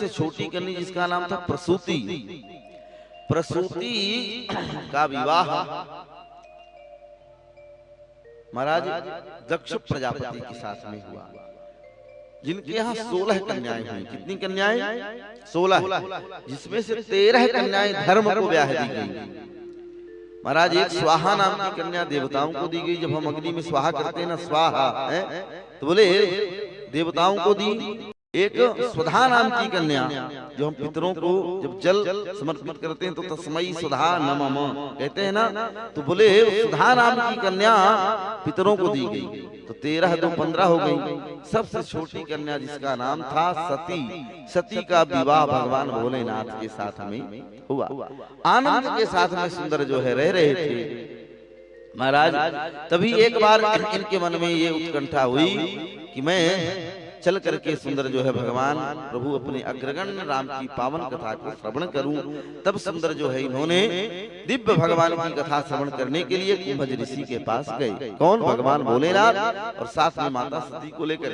सबसे छोटी कन्या जिसका नाम था प्रसूति। प्रसूति का विवाह महाराज दक्ष प्रजापति के साथ में हुआ, जिनके यहाँ 16 कन्याएं हुई। कितनी कन्याएं? 16, जिसमें से 13 कन्याएं धर्म को ब्याह दी गई। महाराज एक स्वाहा नाम की कन्या देवताओं को दी गई। जब हम अग्नि में स्वाहा करते हैं ना, स्वाहा है, तो बोले देवताओं को दी। एक सुधा नाम की कन्या, जो हम पितरों को जब जल समर्पित करते हैं तो तस्मै सुधा नमः कहते हैं ना, तो बोले सुधा नाम की कन्या पितरों को दी गई। तो 13 2 15 हो गई। सबसे छोटी कन्या जिसका नाम था सती, सती का विवाह भगवान भोलेनाथ के साथ में हुआ। आनंद के साथ में सुंदर जो है रह रहे थे महाराज। तभी एक बार इनके मन में ये उत्कंठा हुई कि मैं चल करके सुंदर जो है भगवान प्रभु अपने अग्रगण्य राम की पावन कथा को श्रवण करूं। तब सुंदर जो है इन्होंने दिव्य भगवान की कथा श्रवण करने के लिए कुंभज ऋषि के पास गए। कौन? भगवान भोलेनाथ, और साथ में माता सती को लेकर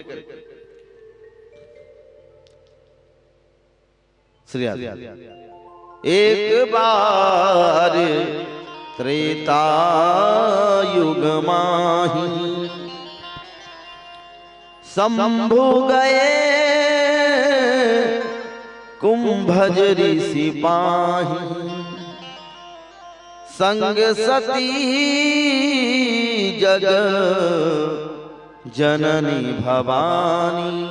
श्री एक बार त्रेता युग माही शंभु गए कुंभज ऋषि पाही, संग सती जग जननी भवानी,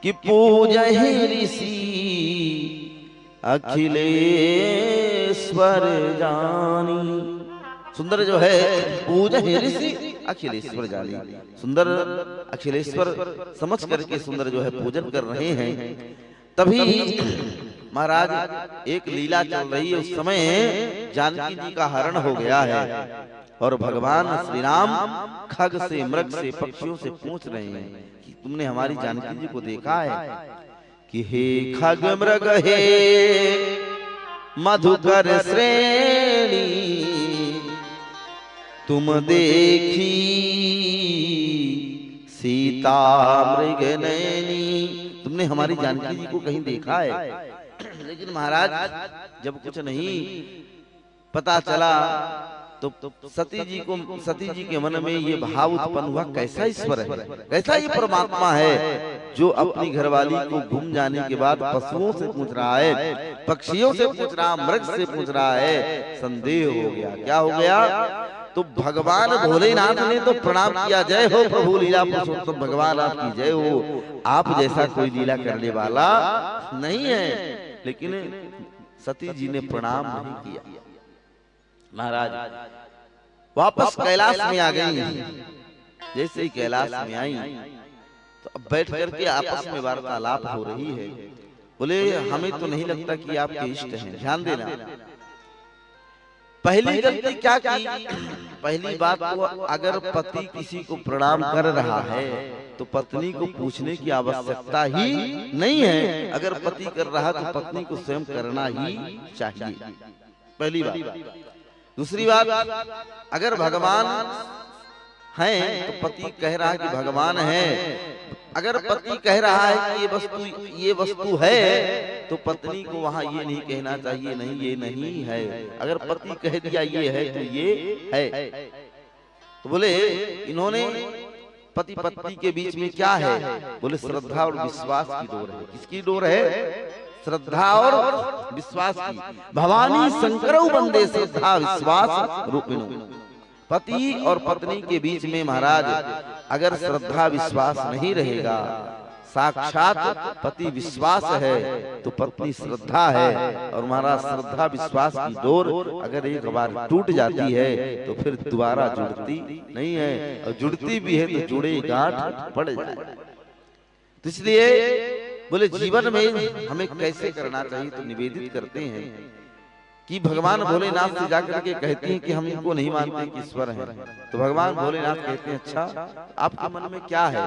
कि पूजहि ऋषि अखिलेश्वर जानी। सुंदर जो है पूजहि ऋषि अखिलेश्वर जानी, सुंदर अखिलेश्वर समझ करके सुंदर जो है पूजन कर रहे हैं। तभी महाराज एक लीला चल रही है। उस समय जानकी जी का हरण हो गया है और भगवान श्री राम खग से, मृग से, पक्षियों से पूछ रहे हैं कि तुमने हमारी जानकी जी को देखा है? कि हे खग मृग हे मधुकर श्रेणी, तुम देखी सीता मृग नैनी। तुमने हमारी जानकी जी को कहीं देखा है? लेकिन महाराज जब कुछ नहीं पता चला तो सती जी के मन में ये भाव उत्पन्न हुआ, कैसा ईश्वर है, कैसा ये परमात्मा है जो अपनी घरवाली को गुम जाने के बाद पशुओं से पूछ रहा है, पक्षियों से पूछ रहा, मृग से पूछ रहा है। संदेह हो गया। क्या हो गया? तो भगवान भोलेनाथ ने तो प्रणाम किया, जय हो प्रभु लीला पुरुषोत्तम भगवान आपकी जय हो, आप जैसा कोई लीला करने वाला नहीं है। लेकिन सती जी ने प्रणाम नहीं किया। महाराज वापस कैलाश में आ गई। जैसे ही कैलाश में आई तो अब बैठ करके आपस में वार्तालाप हो रही है। बोले हमें तो नहीं लगता कि आपके इष्ट हैं, ध्यान देना। पहली गलती क्या की? पहली बात तो अगर पति किसी को प्रणाम कर रहा है तो पत्नी को पूछने की आवश्यकता ही नहीं है। अगर पति कर रहा तो पत्नी को स्वयं करना ही चाहिए, पहली बात। दूसरी बात, अगर भगवान हैं तो पति कह रहा है कि भगवान है। अगर पति कह रहा है कि ये वस्तु है तो पत्नी को वहां ये नहीं कहना चाहिए नहीं ये नहीं है। अगर पति कह दिया ये है तो ये है। तो बोले इन्होंने पति पत्नी के बीच में क्या है? बोले श्रद्धा और विश्वास की डोर है। किसकी डोर है? श्रद्धा और विश्वास की। भवानी शंकरौ वंदे श्रद्धा विश्वास रूपिणो। पति और पत्नी के बीच में महाराज अगर श्रद्धा विश्वास नहीं रहेगा, साक्षात पति विश्वास है तो पत्नी श्रद्धा है, और महाराज श्रद्धा विश्वास की डोर अगर एक बार टूट जाती है तो फिर दोबारा जुड़ती नहीं है, और जुड़ती भी है तो जुड़े गांठ पड़ जाए। तो इसलिए बोले जीवन में हमें कैसे करना चाहिए? तो निवेदित करते हैं कि भगवान भोलेनाथ से जाकर के कहते हैं कि हम इनको नहीं मानते कि ईश्वर हैं। तो भगवान भोलेनाथ कहते हैं अच्छा आपके मन में क्या है?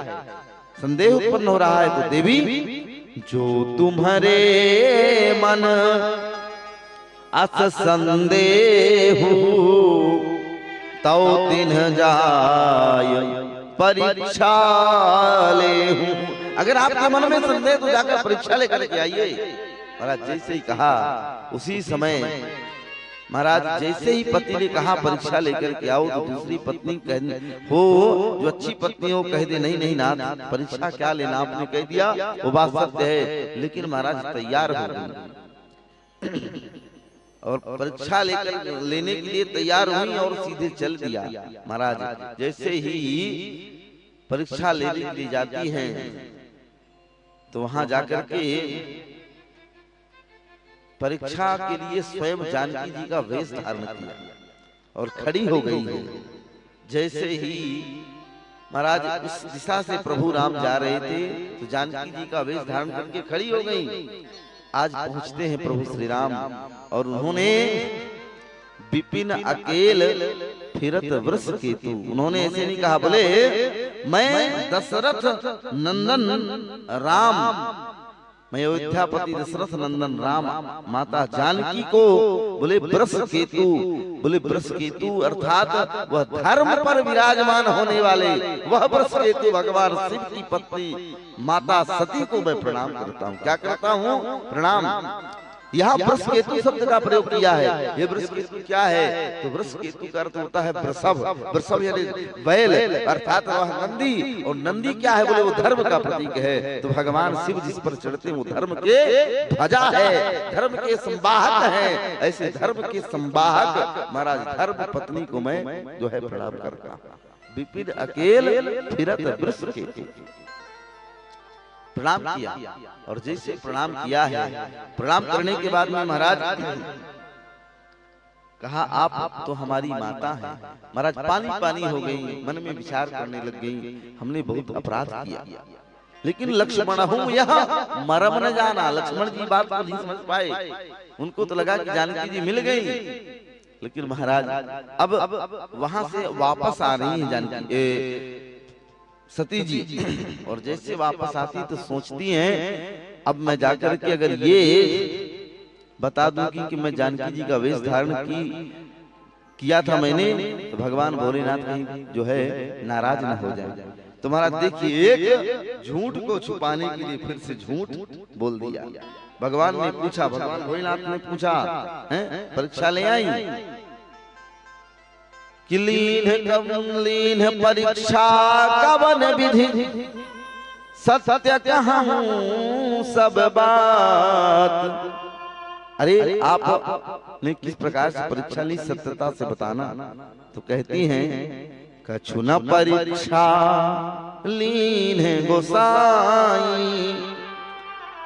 संदेह उत्पन्न हो रहा है। तो देवी जो तुम्हारे मन अस संदेह तो तिन्ह जाय परीक्षा ले अगर आपके मन में संदेह तो जाकर परीक्षा लेकर के आइए। महाराज जैसे ही कहा उसी समय महाराज जैसे ही पति ने कहा परीक्षा लेकर के आओ, तो दूसरी पत्नी हो जो अच्छी पत्नी हो कह दे नहीं नहीं नाथ परीक्षा क्या लेना, आपने कह दिया वो बात सत्य है। लेकिन महाराज तैयार हो गई और परीक्षा लेकर लेने के लिए तैयार हुई और सीधे चल दिया। महाराज जैसे ही परीक्षा लेने के लिए जाती हैं तो वहां जाकर के परीक्षा के लिए स्वयं जानकी जी का वेश धारण किया और खड़ी हो गई है। जैसे ही महाराज उस दिशा से प्रभु राम जा रहे थे तो जानकी जी का वेश धारण करके खड़ी हो गई। आज पहुंचते हैं प्रभु श्री राम और उन्होंने विपिन अकेल फिरत वृष केतु, उन्होंने ऐसे नहीं कहा, बोले मैं दशरथ नंदन राम, मैं अयोध्यापति दशरथ नंदन राम माता जानकी को बोले वृष केतु, बोले वृष केतु अर्थात वह धर्म पर विराजमान होने वाले वह वृष केतु भगवान शिव की पत्नी माता सती को मैं प्रणाम करता हूँ। क्या करता हूँ? प्रणाम। यहाँ वृष केतु शब्द का प्रयोग किया है। ये वृष केतु क्या है? तो वृष केतु का अर्थ होता है वृषभ, वृषभ यानी बैल अर्थात वह नंदी, और नंदी क्या है? बोले वो धर्म का प्रतीक है। तो भगवान शिव जिस पर चढ़ते हैं वो धर्म के ध्वजा है, धर्म के संवाहक है। ऐसे धर्म के संवाहक महाराज धर्म पत्नी को मैं जो है प्रणाम करता। विपिन अकेल फिरत वृष केतु प्रणाम किया और जैसे प्रणाम किया है, प्रणाम करने के बाद में महाराज कहा आप तो हमारी माता हैं। महाराज पानी पानी हो गई, मन में विचार करने लग गई, हमने बहुत अपराध किया, लेकिन लक्ष्मण हूँ यहाँ मरम न जाना। लक्ष्मण जी बात को नहीं समझ पाए, उनको तो लगा कि जानकी जी मिल गई। लेकिन महाराज अब वहां से वापस आ रही है जानकी सती जी, और जैसे वापस आती तो सोचती हैं अब मैं जाकर के अगर ये बता दूंगी कि मैं जानकी जी का वेश धारण किया था मैंने, तो भगवान भोलेनाथ कहीं जो है नाराज ना हो जाए। तो महाराज देखिए एक झूठ को छुपाने के लिए फिर से झूठ बोल दिया। भगवान ने पूछा, भगवान भोलेनाथ ने पूछा परीक्षा ले आई कि लीन परीक्षा कवन विधि सत्य कहूं सब बात। अरे आपने किस प्रकार से परीक्षा ली, सत्यता से बताना। तो कहती हैं कछु न परीक्षा लीन है गोसाई,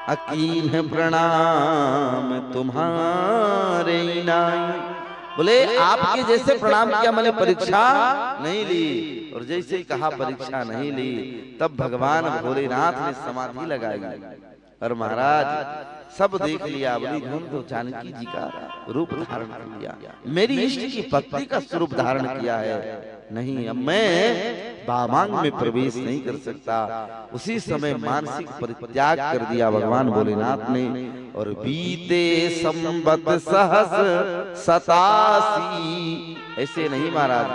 अकीन प्रणाम तुम्हारे नाई। बोले आपके जैसे प्रणाम किया मैंने परीक्षा नहीं ली, और जैसे ही कहा परीक्षा नहीं ली तब भगवान भोलेनाथ ने समाधि लगाई और महाराज सब देख लिया। बोली तो जानकी जी का रूप धारण कर लिया, मेरी इष्ट की पत्नी का स्वरूप धारण किया है। नहीं अब मैं बामांग में प्रवेश नहीं कर सकता। उसी समय मानसिक परित्याग कर दिया भगवान भोलेनाथ ने, और बीते संबत सहस 87, ऐसे नहीं महाराज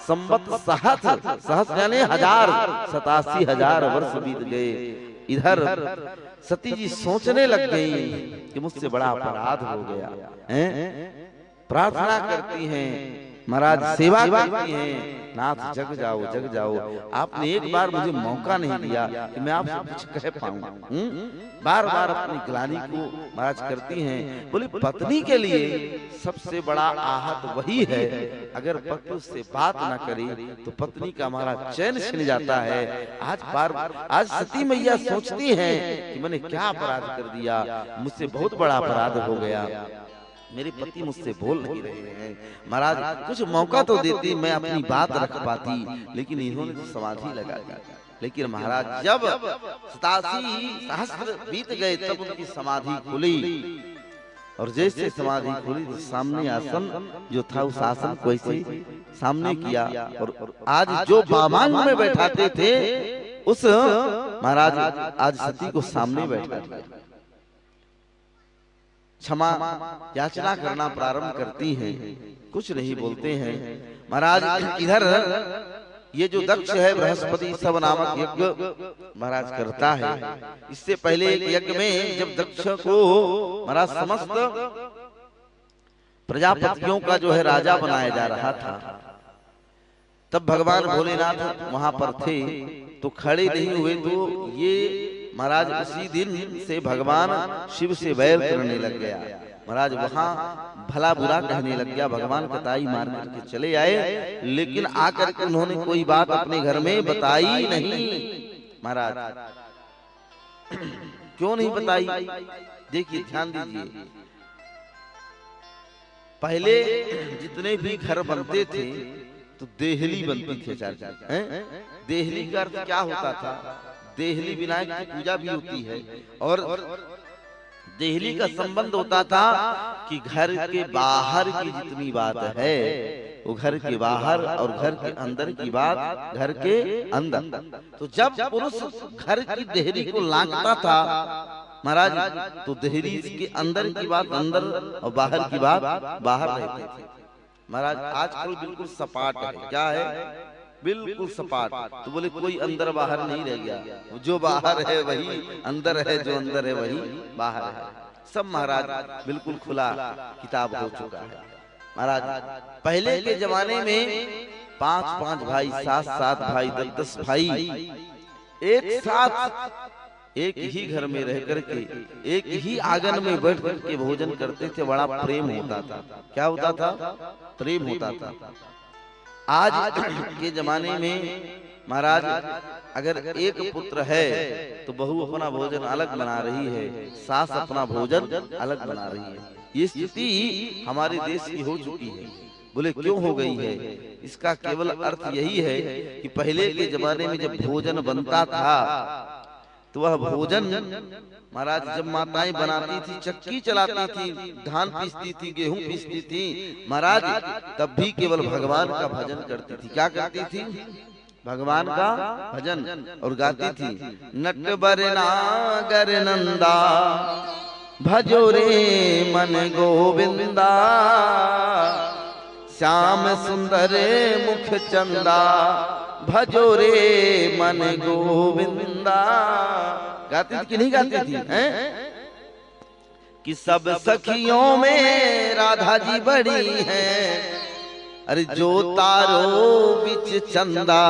संबत सहस यानी 87,000 वर्ष बीत गए। इधर सती जी सोचने लग गई कि मुझसे बड़ा अपराध हो गया है। प्रार्थना करती हैं महाराज, सेवा करती हैं, नाथ जग जाओ जग जाओ। आपने एक बार मुझे मौका नहीं दिया कि मैं आपसे कुछ कह पाऊं। बार बार अपनी ग्लानि को महाराज करती हैं। बोले पत्नी के लिए सबसे बड़ा आहत वही है, अगर पति उससे बात ना करे तो पत्नी का हमारा चैन छिन जाता है। आज सती मैया सोचती हैं कि मैंने क्या अपराध कर दिया, मुझसे बहुत बड़ा अपराध हो गया, मेरे पति मुझसे बोल नहीं रहे हैं। महाराज कुछ मौका तो देती, मैं अपनी बात रख पाती, लेकिन इन्होंने तो समाधि लगा दी। लेकिन महाराज जब 87 सहस्त्र बीत गए तब उनकी समाधि खुली, और जैसे समाधि खुली तो सामने आसन जो था उस आसन को ऐसे सामने किया, और आज जो बामांग में बैठाते थे उस महाराज आज सती को सामने बैठा दिया। क्षमा याचना करना प्रारंभ करती हैं, कुछ नहीं बोलते हैं। महाराज इधर ये जो दक्ष है बृहस्पति सब नामक यज्ञ महाराज करता है। इससे पहले एक यज्ञ में जब दक्ष को महाराज समस्त प्रजापतियों का जो है राजा बनाया जा रहा था, तब भगवान भोलेनाथ वहां पर थे तो खड़े नहीं हुए। तो ये महाराज उसी दिन से भगवान शिव से वैर करने लग गया। महाराज वहां भला बुरा कहने लग गया, भगवान कताई मार करके चले आए, लेकिन आकर के उन्होंने कोई बात अपने घर में बताई नहीं। महाराज क्यों नहीं बताई? देखिए ध्यान दीजिए, पहले जितने भी घर बनते थे तो देहली बनती थी आचार्य। देहली का अर्थ क्या होता था? देहली विनायक की पूजा भी होती है, और देहली का संबंध होता था कि घर के बाहर की जितनी बात है वो घर के बाहर, और घर के अंदर की बात घर के अंदर। तो जब पुरुष घर की देहरी को लांघता था महाराज, तो देहरी के अंदर की बात अंदर और बाहर की बात बाहर रहती थी। महाराज आजकल बिल्कुल सपाट है, क्या है? बिल्कुल सपाट। तो बोले कोई अंदर बाहर नहीं रह गया, जो बाहर है वही अंदर है, जो अंदर है वही बाहर है। सब महाराज बिल्कुल खुला किताब हो चुका है। महाराज पहले के जमाने में 5-5 भाई, 7-7 भाई, 10-10 भाई एक साथ एक ही घर में रह करके एक ही आंगन में बैठ करके भोजन करते थे। बड़ा प्रेम होता था। क्या होता था? प्रेम होता था। आज के जमाने में महाराज अगर एक पुत्र है तो बहू अपना भोजन अलग बना रही है, सास अपना भोजन अलग बना रही है। ये स्थिति हमारे देश की हो चुकी है। बोले क्यों हो गई है? इसका केवल अर्थ यही है कि पहले के जमाने में जब भोजन बनता था तो वह भोजन महाराज जब माताएं बनाती थी, चक्की चलाती थी, धान पीसती थी, गेहूं पीसती थी महाराज, तब भी केवल भगवान का भजन करती थी। क्या करती थी? भगवान का भजन। और गाती थी, नटवर नागर नंदा भजो रे मन गोविंदा, श्याम सुंदर मुख चंदा भजो रे मन गोविंदा। गाती थी कि नहीं गाती थी? कि सब सखियों में राधा जी बड़ी हैं, अरे जो तारो बिच चंदा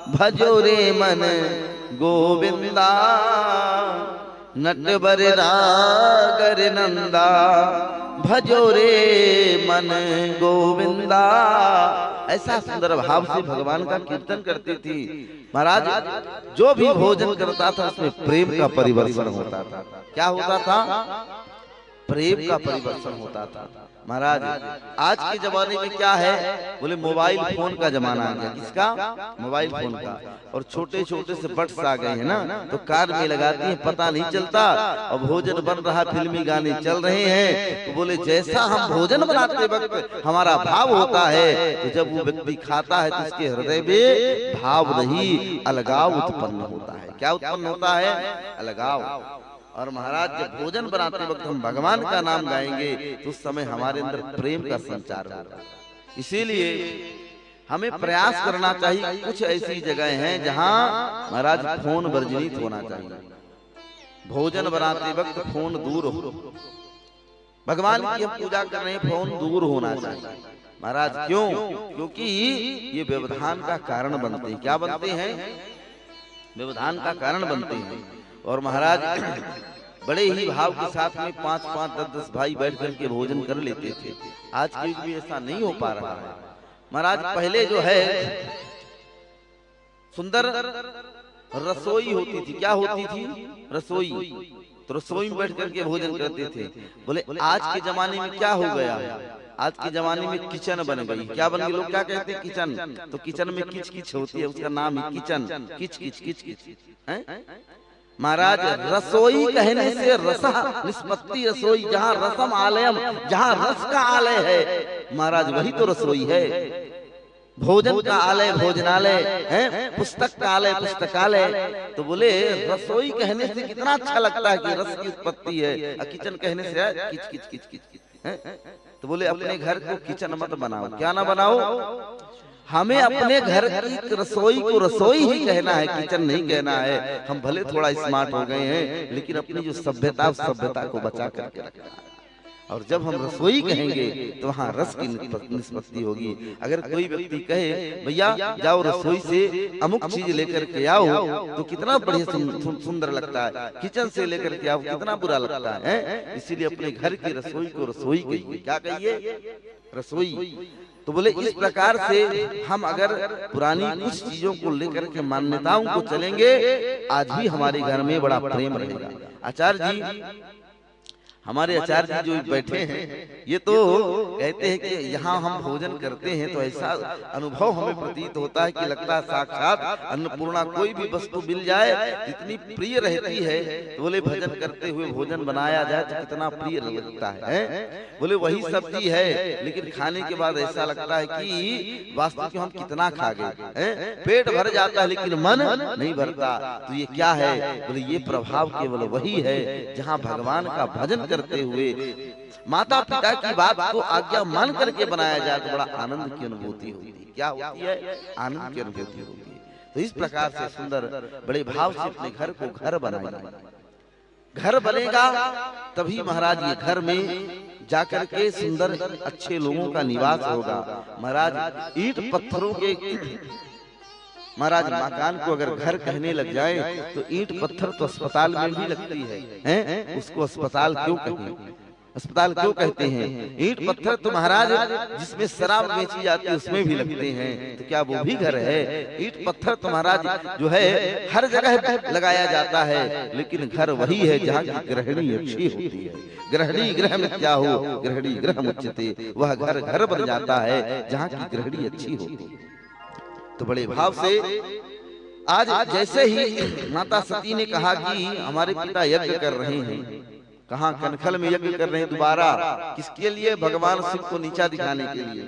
भजो रे मन गोविंदा, नटवर नागर नंदा भजो रे मन गोविंदा। ऐसा सुंदर भाव से भगवान का कीर्तन करती थी। महाराज जो भी भोजन करता था उसमें प्रेम का परिवर्तन होता था। क्या होता था? प्रेम का परिवर्तन होता था। महाराज आज के जमाने में क्या है? बोले मोबाइल फोन का जमाना आ गया। किसका? मोबाइल फोन का। और छोटे छोटे से बट्स आ गए हैं ना, तो कार में लगाती हैं, पता नहीं चलता। और भोजन बन रहा, फिल्मी गाने चल रहे हैं। तो बोले जैसा हम भोजन बनाते वक्त हमारा भाव होता है, तो जब वो व्यक्ति खाता है तो उसके हृदय में भाव नहीं, अलगाव उत्पन्न होता है। क्या उत्पन्न होता है? अलगाव। और महाराज जब भोजन बनाते वक्त हम भगवान का नाम गाएंगे तो उस समय हमारे अंदर प्रेम का संचार होगा। इसीलिए हमें प्रयास करना चाहिए। कुछ ऐसी जगह हैं जहां महाराज फोन वर्जित होना चाहिए। भोजन बनाते वक्त फोन दूर हो। भगवान की हम पूजा कर रहे हैं, फोन दूर होना चाहिए। महाराज क्यों? क्योंकि ये व्यवधान का कारण बनते हैं। क्या बनते हैं? व्यवधान का कारण बनते हैं। और महाराज बड़े ही भाव के साथ में 5-5, 10-10 भाई बैठ करके भोजन कर लेते थे। आज के युग में ऐसा नहीं हो पा रहा है। महाराज पहले जो है सुंदर रसोई होती थी। क्या होती थी? रसोई। तो रसोई में बैठ करके भोजन करते थे। बोले आज के जमाने में क्या हो गया? आज के जमाने में किचन बन गई। क्या बन गई? लोग क्या कहते हैं? किचन। तो किचन में किच किच होती है, उसका नाम है किचन। किच किच किच किच। महाराज रसोई कहने से रसा निष्पत्ति रसोई, जहाँ रसम आलयम, जहाँ रस का आलय है महाराज वही तो रसोई है। भोजन का आलय भोजनालय है, पुस्तक का आलय पुस्तकालय। तो बोले रसोई कहने से कितना अच्छा लगता है कि रस की उत्पत्ति है, और किचन कहने से किच किच किच किच किच। तो बोले अपने घर को किचन मत बनाओ। क्या ना बनाओ? हमें अपने घर की रसोई को रसोई ही कहना है, किचन नहीं कहना है। हम भले थोड़ा स्मार्ट हो गए हैं, लेकिन अपनी जो सभ्यता, उस सभ्यता को बचा करके रखना है। और जब हम रसोई कहेंगे तो वहाँ रस की निष्पत्ति होगी। अगर कोई व्यक्ति कहे भैया जाओ रसोई से अमुक चीज लेकर के आओ, तो कितना बढ़िया सुंदर लगता है। किचन से लेकर के आओ कितना बुरा लगता है। इसीलिए अपने घर की रसोई को रसोई कहिए। क्या कहिए? रसोई। तो बोले इस प्रकार से हम अगर पुरानी कुछ चीजों को लेकर के मान्यताओं को चलेंगे, आज भी हमारे घर में बड़ा प्रेम रहेगा। आचार्य जी, हमारे आचार्य जी जो बैठे हैं, ये तो कहते हैं कि यहाँ हम भोजन करते हैं तो ऐसा अनुभव हमें प्रतीत होता है कि लगता है साक्षात अन्नपूर्णा कोई भी वस्तु मिल जाए इतनी प्रिय रहती है। तो बोले भजन करते हुए भोजन बनाया जाए तो कितना प्रिय लगता है। बोले वही सब्जी है, लेकिन खाने के बाद ऐसा लगता है कि वास्तव में हम कितना खा गए। पेट भर जाता है लेकिन मन नहीं भरता। तो ये क्या है? बोले ये प्रभाव केवल वही है जहाँ भगवान का भजन करते हुए माता पिता की बात को आज्ञा मान करके बनाया जाए तो बड़ा आनंद की अनुभूति होती है। क्या होती है? आनंद की अनुभूति होती है। तो इस प्रकार से सुंदर बड़े भाव से अपने घर को घर बनाएगा। घर बनेगा तभी महाराज ये घर में जाकर के सुंदर अच्छे लोगों का निवास होगा। महाराज ईंट पत्थरों के महाराज मकान को अगर घर कहने लग जाए तो ईंट पत्थर तो अस्पताल में भी लगती है। उसको अस्पताल क्यों कहें? अस्पताल क्यों कहते हैं? ईंट पत्थर तो महाराज जिसमें शराब बेची जाती है उसमें भी लगते हैं, तो क्या वो भी घर है? ईंट पत्थर तो महाराज जो है हर जगह लगाया जाता है, लेकिन घर वही है जहाँ की गृहिणी अच्छी होती है। गृहिणी गृह में क्या हो, गृहिणी गृह मुच्यते। वह घर घर बन जाता है जहाँ की गृहिणी अच्छी होती है। तो बड़े भाव से आज जैसे ही माता सती ने कहा कि हमारे पिता यज्ञ कर रहे हैं, कहाँ कनखल में यज्ञ कर रहे हैं दोबारा, किसके लिए? भगवान शिव को नीचा दिखाने के लिए।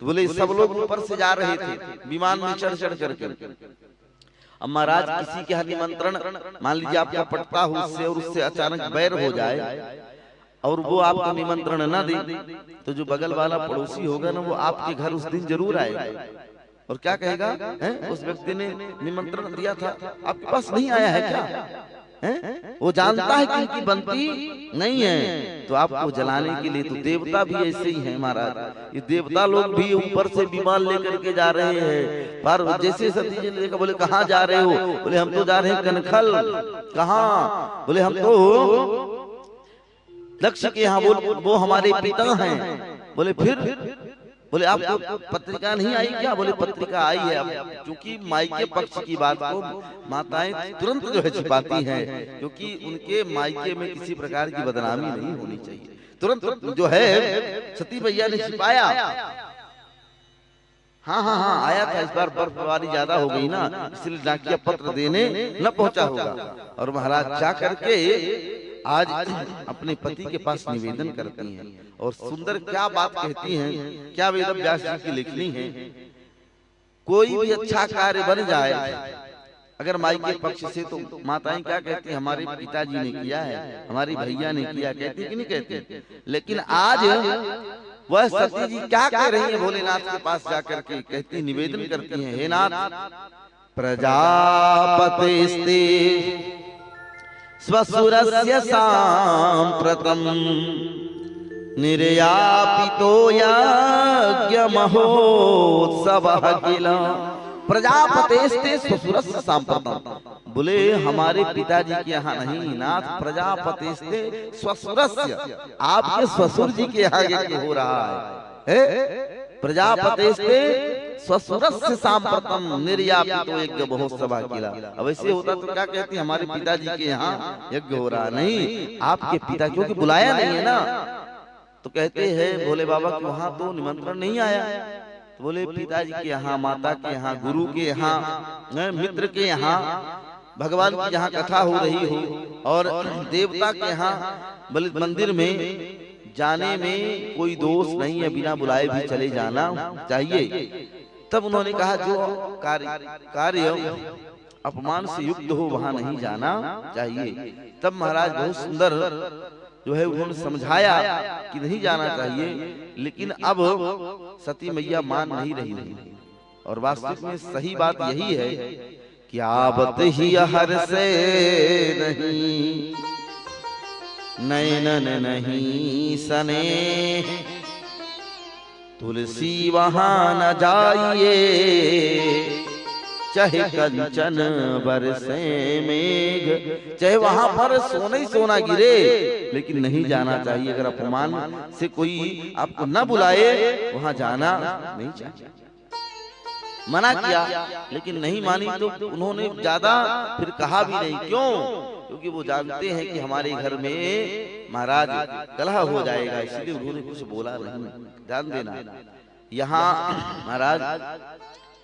तो बोले सब लोग ऊपर से जा रहे थे विमान में चढ़ चढ़ करके। अब महाराज किसी के यहाँ निमंत्रण मान लीजिए आपका पटता हो उससे और उससे अचानक बैर हो जाए और वो आपको निमंत्रण न दे, तो जो बगल वाला पड़ोसी होगा ना वो आपके घर उस दिन जरूर आएगा। और क्या कहेगा? उस व्यक्ति ने निमंत्रण दिया था, आपके पास नहीं आया है क्या? वो जानता है कि इनकी बनती नहीं है, तो आपको जलाने के लिए। तो देवता भी ऐसे ही है महाराज। ये देवता लोग भी ऊपर से विमान लेकर के जा रहे हैं। पर जैसे सती जी ने देखा, बोले कहाँ जा रहे हो? बोले हम तो जा रहे हैं कनखल। कहाँ? बोले हम तो दक्ष के यहाँ। वो हमारे पिता हैं। बोले फिर? बोले आपको पत्रिका नहीं आई क्या? बोले पत्रिका आई है। अब क्योंकि मायके पक्ष की बात को माताएं तुरंत जो है छिपाती हैं, क्योंकि उनके मायके में किसी प्रकार की बदनामी नहीं होनी चाहिए। तुरंत जो है सती मैया ने छिपाया। हाँ आया था। इस बार बर्फबारी ज्यादा हो गई ना, इसलिए डाकिया पत्र देने न पहुंचा होगा। और महाराज जा करके आज अपने पति के पास निवेदन करती हैं और सुंदर क्या बात कहती हैं, क्या वेद व्यास जी की लिखनी है। कोई भी अच्छा कार्य बन जाए अगर माई के पक्ष से, तो माताएं क्या कहती हैं? हमारे पिताजी ने किया है, हमारी भैया ने किया, कहती कि नहीं कहती? लेकिन आज वह सती जी क्या कह रही है भोलेनाथ के पास जाकर के? कहती, निवेदन करती हैं, हे नाथ, प्रजापतेस्ते स्वसुरस्य साम्प्रतम् निर्यापितो यज्ञ महोत्सवः किल। प्रजापतेस्ते स्वसुरस्य साम्प्रतम्। बोले हमारे पिताजी के यहाँ नहीं नाथ, प्रजापतेस्ते स्वसुरस्य, आपके ससुर जी के यहाँ यज्ञ हो रहा है। प्रजापतेस्ते स्वसुरस्य साम्प्रतम् निर्यापितो यज्ञ महोत्सवः किल। अब ऐसे होता तो क्या कहती, हमारे पिताजी के यहाँ यज्ञ हो रहा नहीं, आपके पिता, क्योंकि बुलाया नहीं है ना। तो कहते हैं भोले बाबा कि वहां तो निमंत्रण नहीं आया। तो बोले पिताजी के यहाँ, माता के यहाँ, गुरु के यहाँ, मित्र के यहाँ, भगवान की जहाँ कथा हो रही हो और देवता के यहाँ मंदिर में जाने में कोई दोष नहीं है, बिना बुलाए भी चले जाना चाहिए। तब उन्होंने कहा जो कार्य अपमान से युक्त हो वहां नहीं जाना चाहिए। तब महाराज बहुत सुंदर जो है उन्होंने समझाया कि नहीं जाना चाहिए, लेकिन अब सती मैया मान नहीं रही थी। और वास्तविक में सही बात यही है कि आवत ही हर से नहीं, नैनन नहीं सने, तुलसी वहां न जाइए, चाहे कंचन बरसे मेघ, चाहे वहां पर सोना ही सोना गिरे, लेकिन नहीं जाना चाहिए। अगर अपमान से कोई आपको न बुलाए वहां जाना नहीं चाहिए। मना किया लेकिन नहीं मानी तो उन्होंने ज्यादा फिर कहा भी नहीं। क्यों? क्योंकि वो जानते हैं कि हमारे घर में महाराज कलह हो जाएगा, इसलिए उन्होंने कुछ बोला नहीं। ध्यान देना, यहाँ महाराज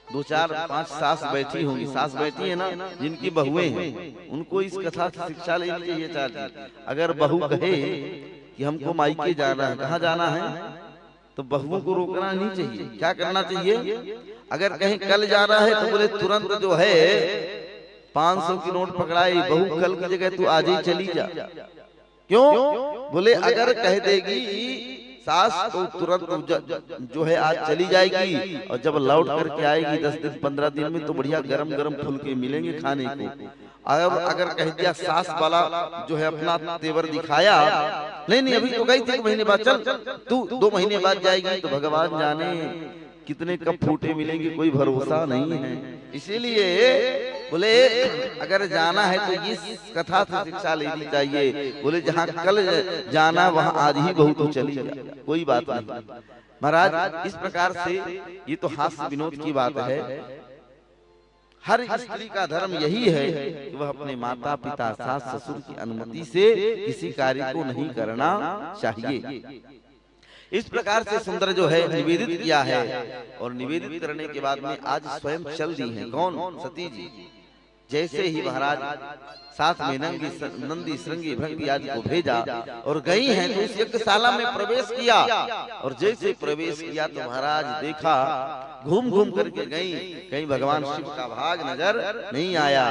2 4 5 सास बैठी होंगी, सास बैठी है ना, जिनकी बहुएं हैं, उनको इस कथा से शिक्षा लेनी चाहिए। चाहती अगर बहू कहे कि हमको मायके जाना है, कहाँ जाना है, तो बहुओं को रोकना नहीं चाहिए। क्या करना चाहिए? अगर कहीं कल जाना है तो बोले तुरंत जो है 500 की नोट पकड़ाई, बहू कल की जगह तू आज ही चली जा। क्यों? बोले अगर कह देगी सास तो तुरंत जो है आज चली जाएगी, और जब लौट करके आएगी 10 दिन 15 दिन में तो बढ़िया गरम गरम फुलके मिलेंगे खाने को। अगर कह दिया सास वाला जो है अपना तेवर दिखाया, नहीं अभी तो गई थी 1 महीने बाद, चल तू 2 महीने बाद जाएगी, तो भगवान जाने कितने कप फूटे मिलेंगे, कोई भरोसा नहीं है। इसीलिए बोले अगर जाना है तो इस कथा से शिक्षा लेनी चाहिए। बोले जहाँ कल जाना वहाँ आज ही बहू तो चली जा, कोई बात नहीं। महाराज इस प्रकार से ये तो हास्य विनोद की बात है। हर स्त्री का धर्म यही है कि वह अपने माता पिता सास ससुर की अनुमति से किसी कार्य को नहीं करना चाहिए। इस प्रकार से सुंदर जो है निवेदित किया है, और निवेदित करने के बाद में आज स्वयं चल दी है। कौन? सती जी। जैसे ही महाराज साथ में नंदी श्रृंगी भृंगी आदि को भेजा और गई हैं, तो उस यज्ञशाला में प्रवेश किया, और जैसे प्रवेश किया तो महाराज देखा घूम घूम करके गई, कहीं भगवान शिव का भाग नजर नहीं आया।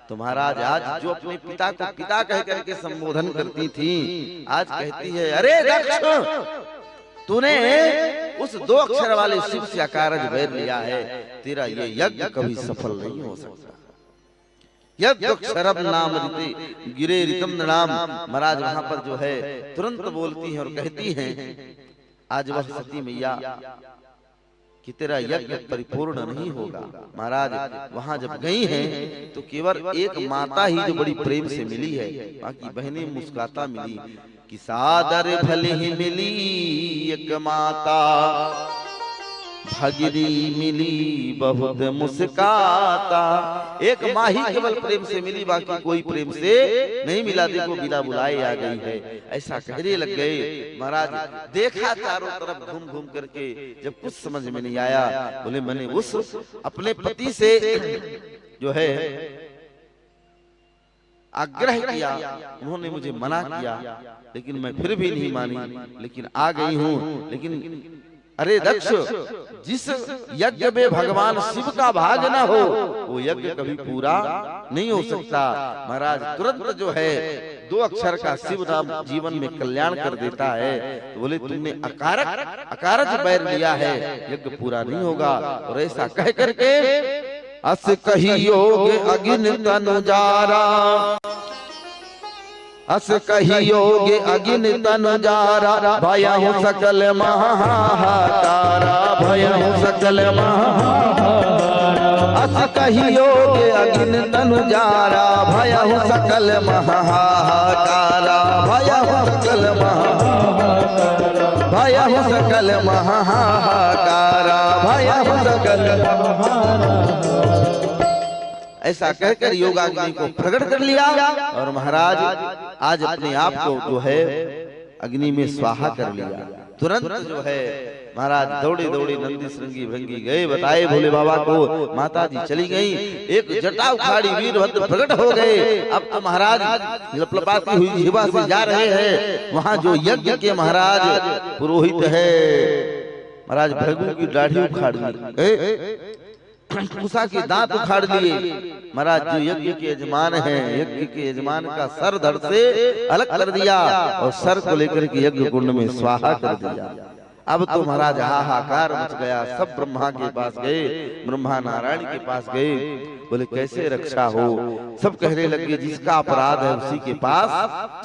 तो महाराज आज जो अपने पिता को पिता कह करके संबोधन करती थी, आज कहती है अरे दक्ष, तूने उस 2 अक्षर वाले शिव से अकारज बैर लिया है, तेरा ये यज्ञ कभी सफल नहीं हो सकता। यज्ञक्षरम नाम ऋते गिरे ऋतम नाम। महाराज वहां पर जो है तुरंत बोलती हैं और कहती हैं आज वह सती मैया कि तेरा यज्ञ परिपूर्ण नहीं होगा। महाराज वहां जब गई हैं तो केवल एक माता ही जो बड़ी प्रेम से मिली है, बाकी बहनें मुस्कुराता मिली कि सादर भले ही मिली एक माता, भगिनी मिली बहुत मुस्काता। एक माँ ही केवल प्रेम से मिली, बाकी कोई प्रेम से नहीं मिला। देखो बिना बुलाए आ गई है, ऐसा कहने लग गए। महाराज देखा चारों तरफ घूम घूम करके, जब कुछ समझ में नहीं आया, बोले मैंने उस अपने पति से जो है आग्रह किया, उन्होंने मुझे मना किया, लेकिन मैं फिर भी नहीं मानी, लेकिन आ गई हूँ। लेकिन अरे दक्ष, जिस यज्ञ में भगवान शिव का भाग न हो वो यज्ञ कभी पूरा नहीं हो सकता। महाराज तुरंत जो है 2 अक्षर का शिव नाम जीवन में कल्याण कर देता है। तो बोले तुमने अकारज बैर लिया है, यज्ञ पूरा नहीं होगा। और ऐसा कह करके अस कहियो अगिन तनु जारा, अस कहियो अगिन तनु जारा, भयहु सकल महाहाकारा, भयहु सकल महाहाकारा। अस कहियो अगिन तनु जारा, भयहु सकल महाहाकारा, भयहु सकल महाहाकारा, भयहु सकल महाहाकारा, भयहु सकल महाहाकारा। ऐसा कहकर योगाग्नि को प्रकट कर लिया, और महाराज आज अपने आप को जो है अग्नि में स्वाहा कर लिया। तुरंत जो है महाराज दौड़े दौड़े नंदी श्रृंगी भृंगी गए, बताए भोले बाबा को माता जी चली गई। एक जटा उखाड़ी वीरभद्र प्रकट हो गए। अब तो महाराज लपलपाती हुई जिह्वा से जा रहे हैं। वहां जो यज्ञ के महाराज पुरोहित है, महाराज भृगु की दाढ़ी उखाड़ ली, मूसा के दांत उखाड़ लिए। महाराज जो यज्ञ के यजमान हैं, यज्ञ के यजमान का सर धड़ से अलग कर दिया, और सर को लेकर के यज्ञ कुंड में स्वाहा कर दिया। अब तो महाराज हाहाकार मच गया। सब ब्रह्मा के पास गए, ब्रह्मा नारायण के पास गए, बोले कैसे रक्षा हो। सब कहने लगे जिसका अपराध है उसी के पास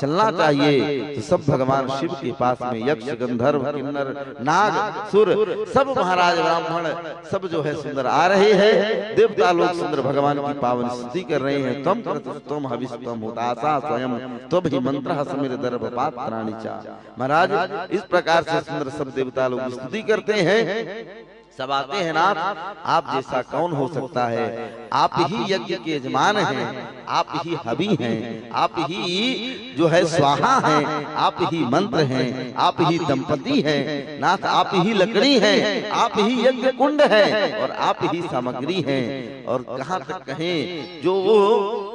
चलना चाहिए। तो सब भगवान शिव के पास में यक्ष गंधर्व किन्नर नाग सुर सब महाराज ब्राह्मण सब जो है सुंदर आ रहे हैं। देवता लोग सुंदर भगवान की पावन स्तुति कर रहे हैं। तम तुम हविस्तम होतासा स्वयं तुम ही मंत्र समीर दर्भपात प्राणी चा। महाराज इस प्रकार से सुंदर सब देवता लोग स्तुति करते हैं। सब आते हैं नाथ, आप जैसा कौन हो सकता है। आप ही यज्ञ के यजमान हैं, आप ही हवि हैं, आप ही जो है स्वाहा हैं, आप ही मंत्र हैं, आप ही दंपति हैं। नाथ आप ही लकड़ी हैं, आप ही यज्ञ कुंड हैं और आप ही सामग्री हैं। और कहाँ तक कहें जो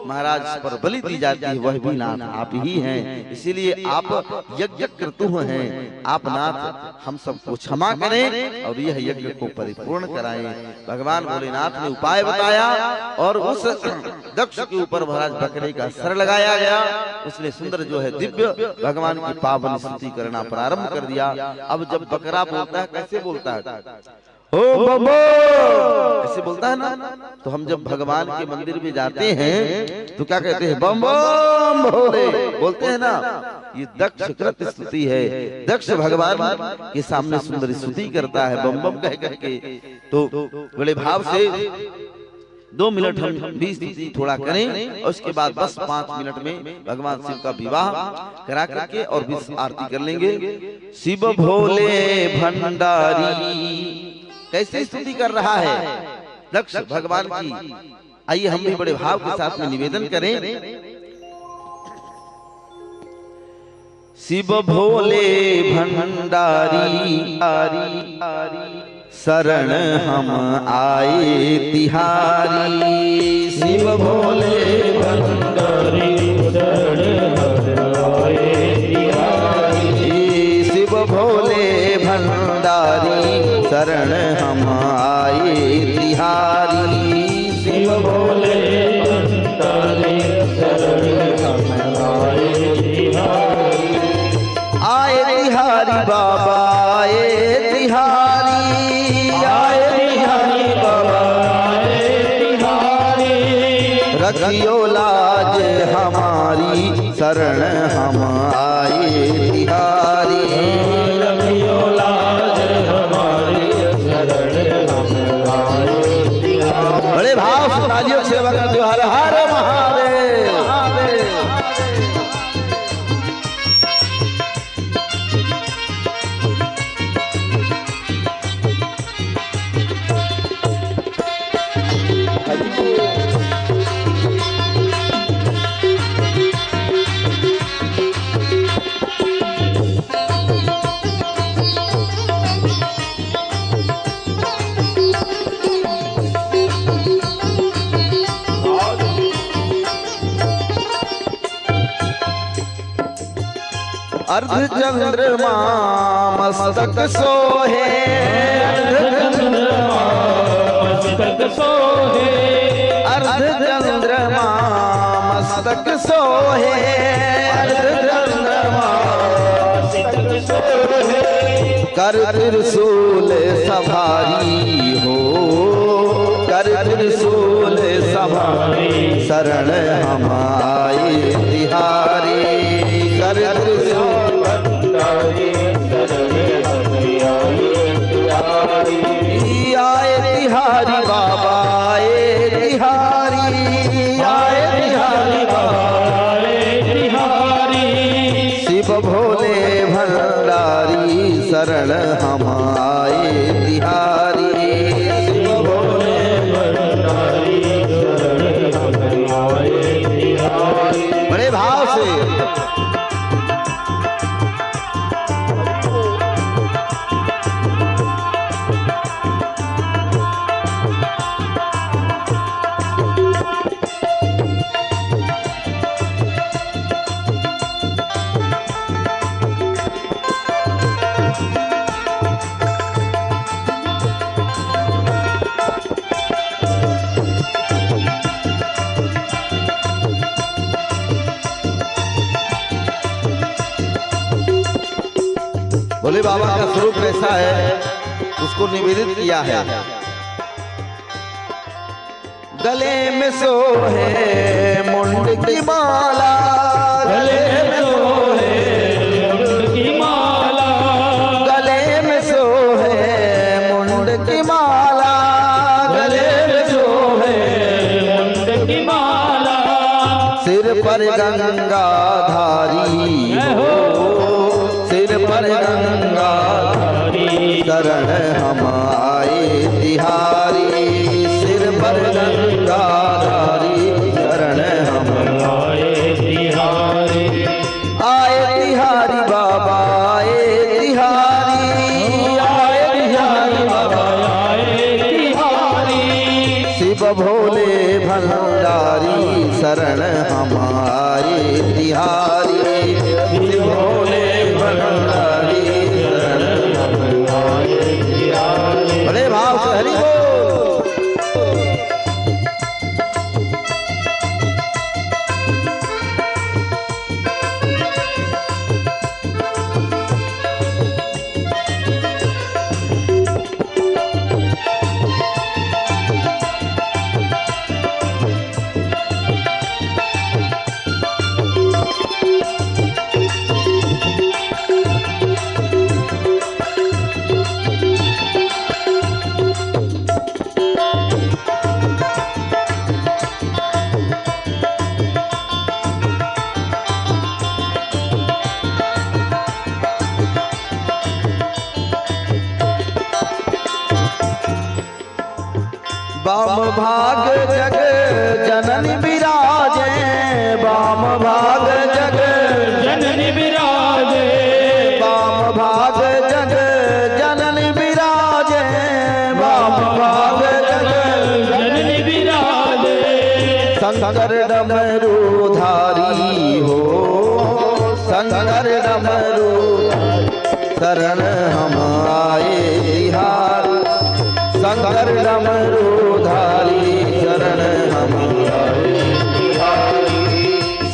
महाराज पर बलि दी जाती है वह भी नाथ आप ही हैं। इसीलिए आप यज्ञ कर्तु हैं। आप नाथ हम सबको क्षमा करें और यह यज्ञ को परिपूर्ण कराएं। भगवान भोलेनाथ ने उपाय बताया और उस दक्ष के ऊपर महाराज बकरे का सर लगाया गया। उसने सुंदर जो है दिव्य भगवान की पावन स्तुति करना प्रारंभ कर दिया। अब जब बकरा बोलता है कैसे बोलता है, ओ बबो ऐसे बोलता है ना। तो हम जब भगवान के मंदिर में जाते हैं तो क्या कहते हैं, बम बम भोले बोलते हैं ना। ये दक्ष कृत स्तुति है। दक्ष भगवान के सामने सुंदर स्तुति करता है बम बम कह करके। तो बड़े भाव से 2 मिनट हम भी स्तुति थोड़ा करें और उसके बाद बस 5 मिनट में भगवान शिव का विवाह करा करके और भी आरती कर लेंगे। शिव भोले भंडारी कैसे स्तुति कर रहा है दक्ष भगवान की। आइए हम भी बड़े भाव के साथ में निवेदन करें। शिव भोले भंडारी शरण हम आए तिहारी। शिव भोले भंडारी शरण हम आए तिहारी। शिव भोले भंडारी शरण हम आए तिहारी। शिव भोले भंडारी शरण हम आए तिहारी। आए तिहारी बाबा आए तिहारी, आए तिहारी बाबा आए तिहारी। रखियो लाज हमारी शरण हम आए तिहारी। रखियो लाज हमारी शरण हम आए तिहारी। बड़े भाव से तालियों से सेवा करते हो। हर हर महादेव। अर्ध चंद्रमा मस्तक सोहे, अर्ध चंद्रमा मस्तक सोहे। अर्ध चंद्रमा मस्तक सोहे, अर्ध चंद्रमा मस्तक सोहे। कर त्रिशूल सवारी हो, कर त्रिशूल सवारी शरण हम आए तिहारी। कर त्रिशूल आए तिहारी बाबा आए तिहारी। आए तिहारी बाबा आए तिहारी। शिव भोले भंडारी शरण हम आए तिहारी। शिव भोले भंडारी शरण हम आए तिहारी। बड़े भाव से भोले बाबा का स्वरूप कैसा है उसको निवेदित किया है। गले में सोहे मुंड की माला, गले में सोहे मुंड की माला, गले में सोहे मुंड की माला, गले में सोहे मुंड की माला, सिर पर गंगाधारी हो, सिर पर गंगाधारी, शरण हम आए तिहारी, सिर पर गंगाधारी, शरण हम आए तिहारी, आए तिहारी बाबा, आए तिहारी, आए तिहारी बाबा, आए तिहारी, शिव भोले भंडारी, शरण हम आए तिहारी, शिव भोले भंडारी, शरण हम आए तिहारी। बड़े भाव से हरि बोल। वाम भाग जग जननी विराजे, वाम भाग जग जननी विराजे, वाम भाग जग जननी विराजे, वाम भाग जग जननी विराजे, शंकर डमरूधारी हो, शंकर डमरू, शरण हम आए तिहारी, शंकर डमरूधारी, शरण हम आए तिहारी,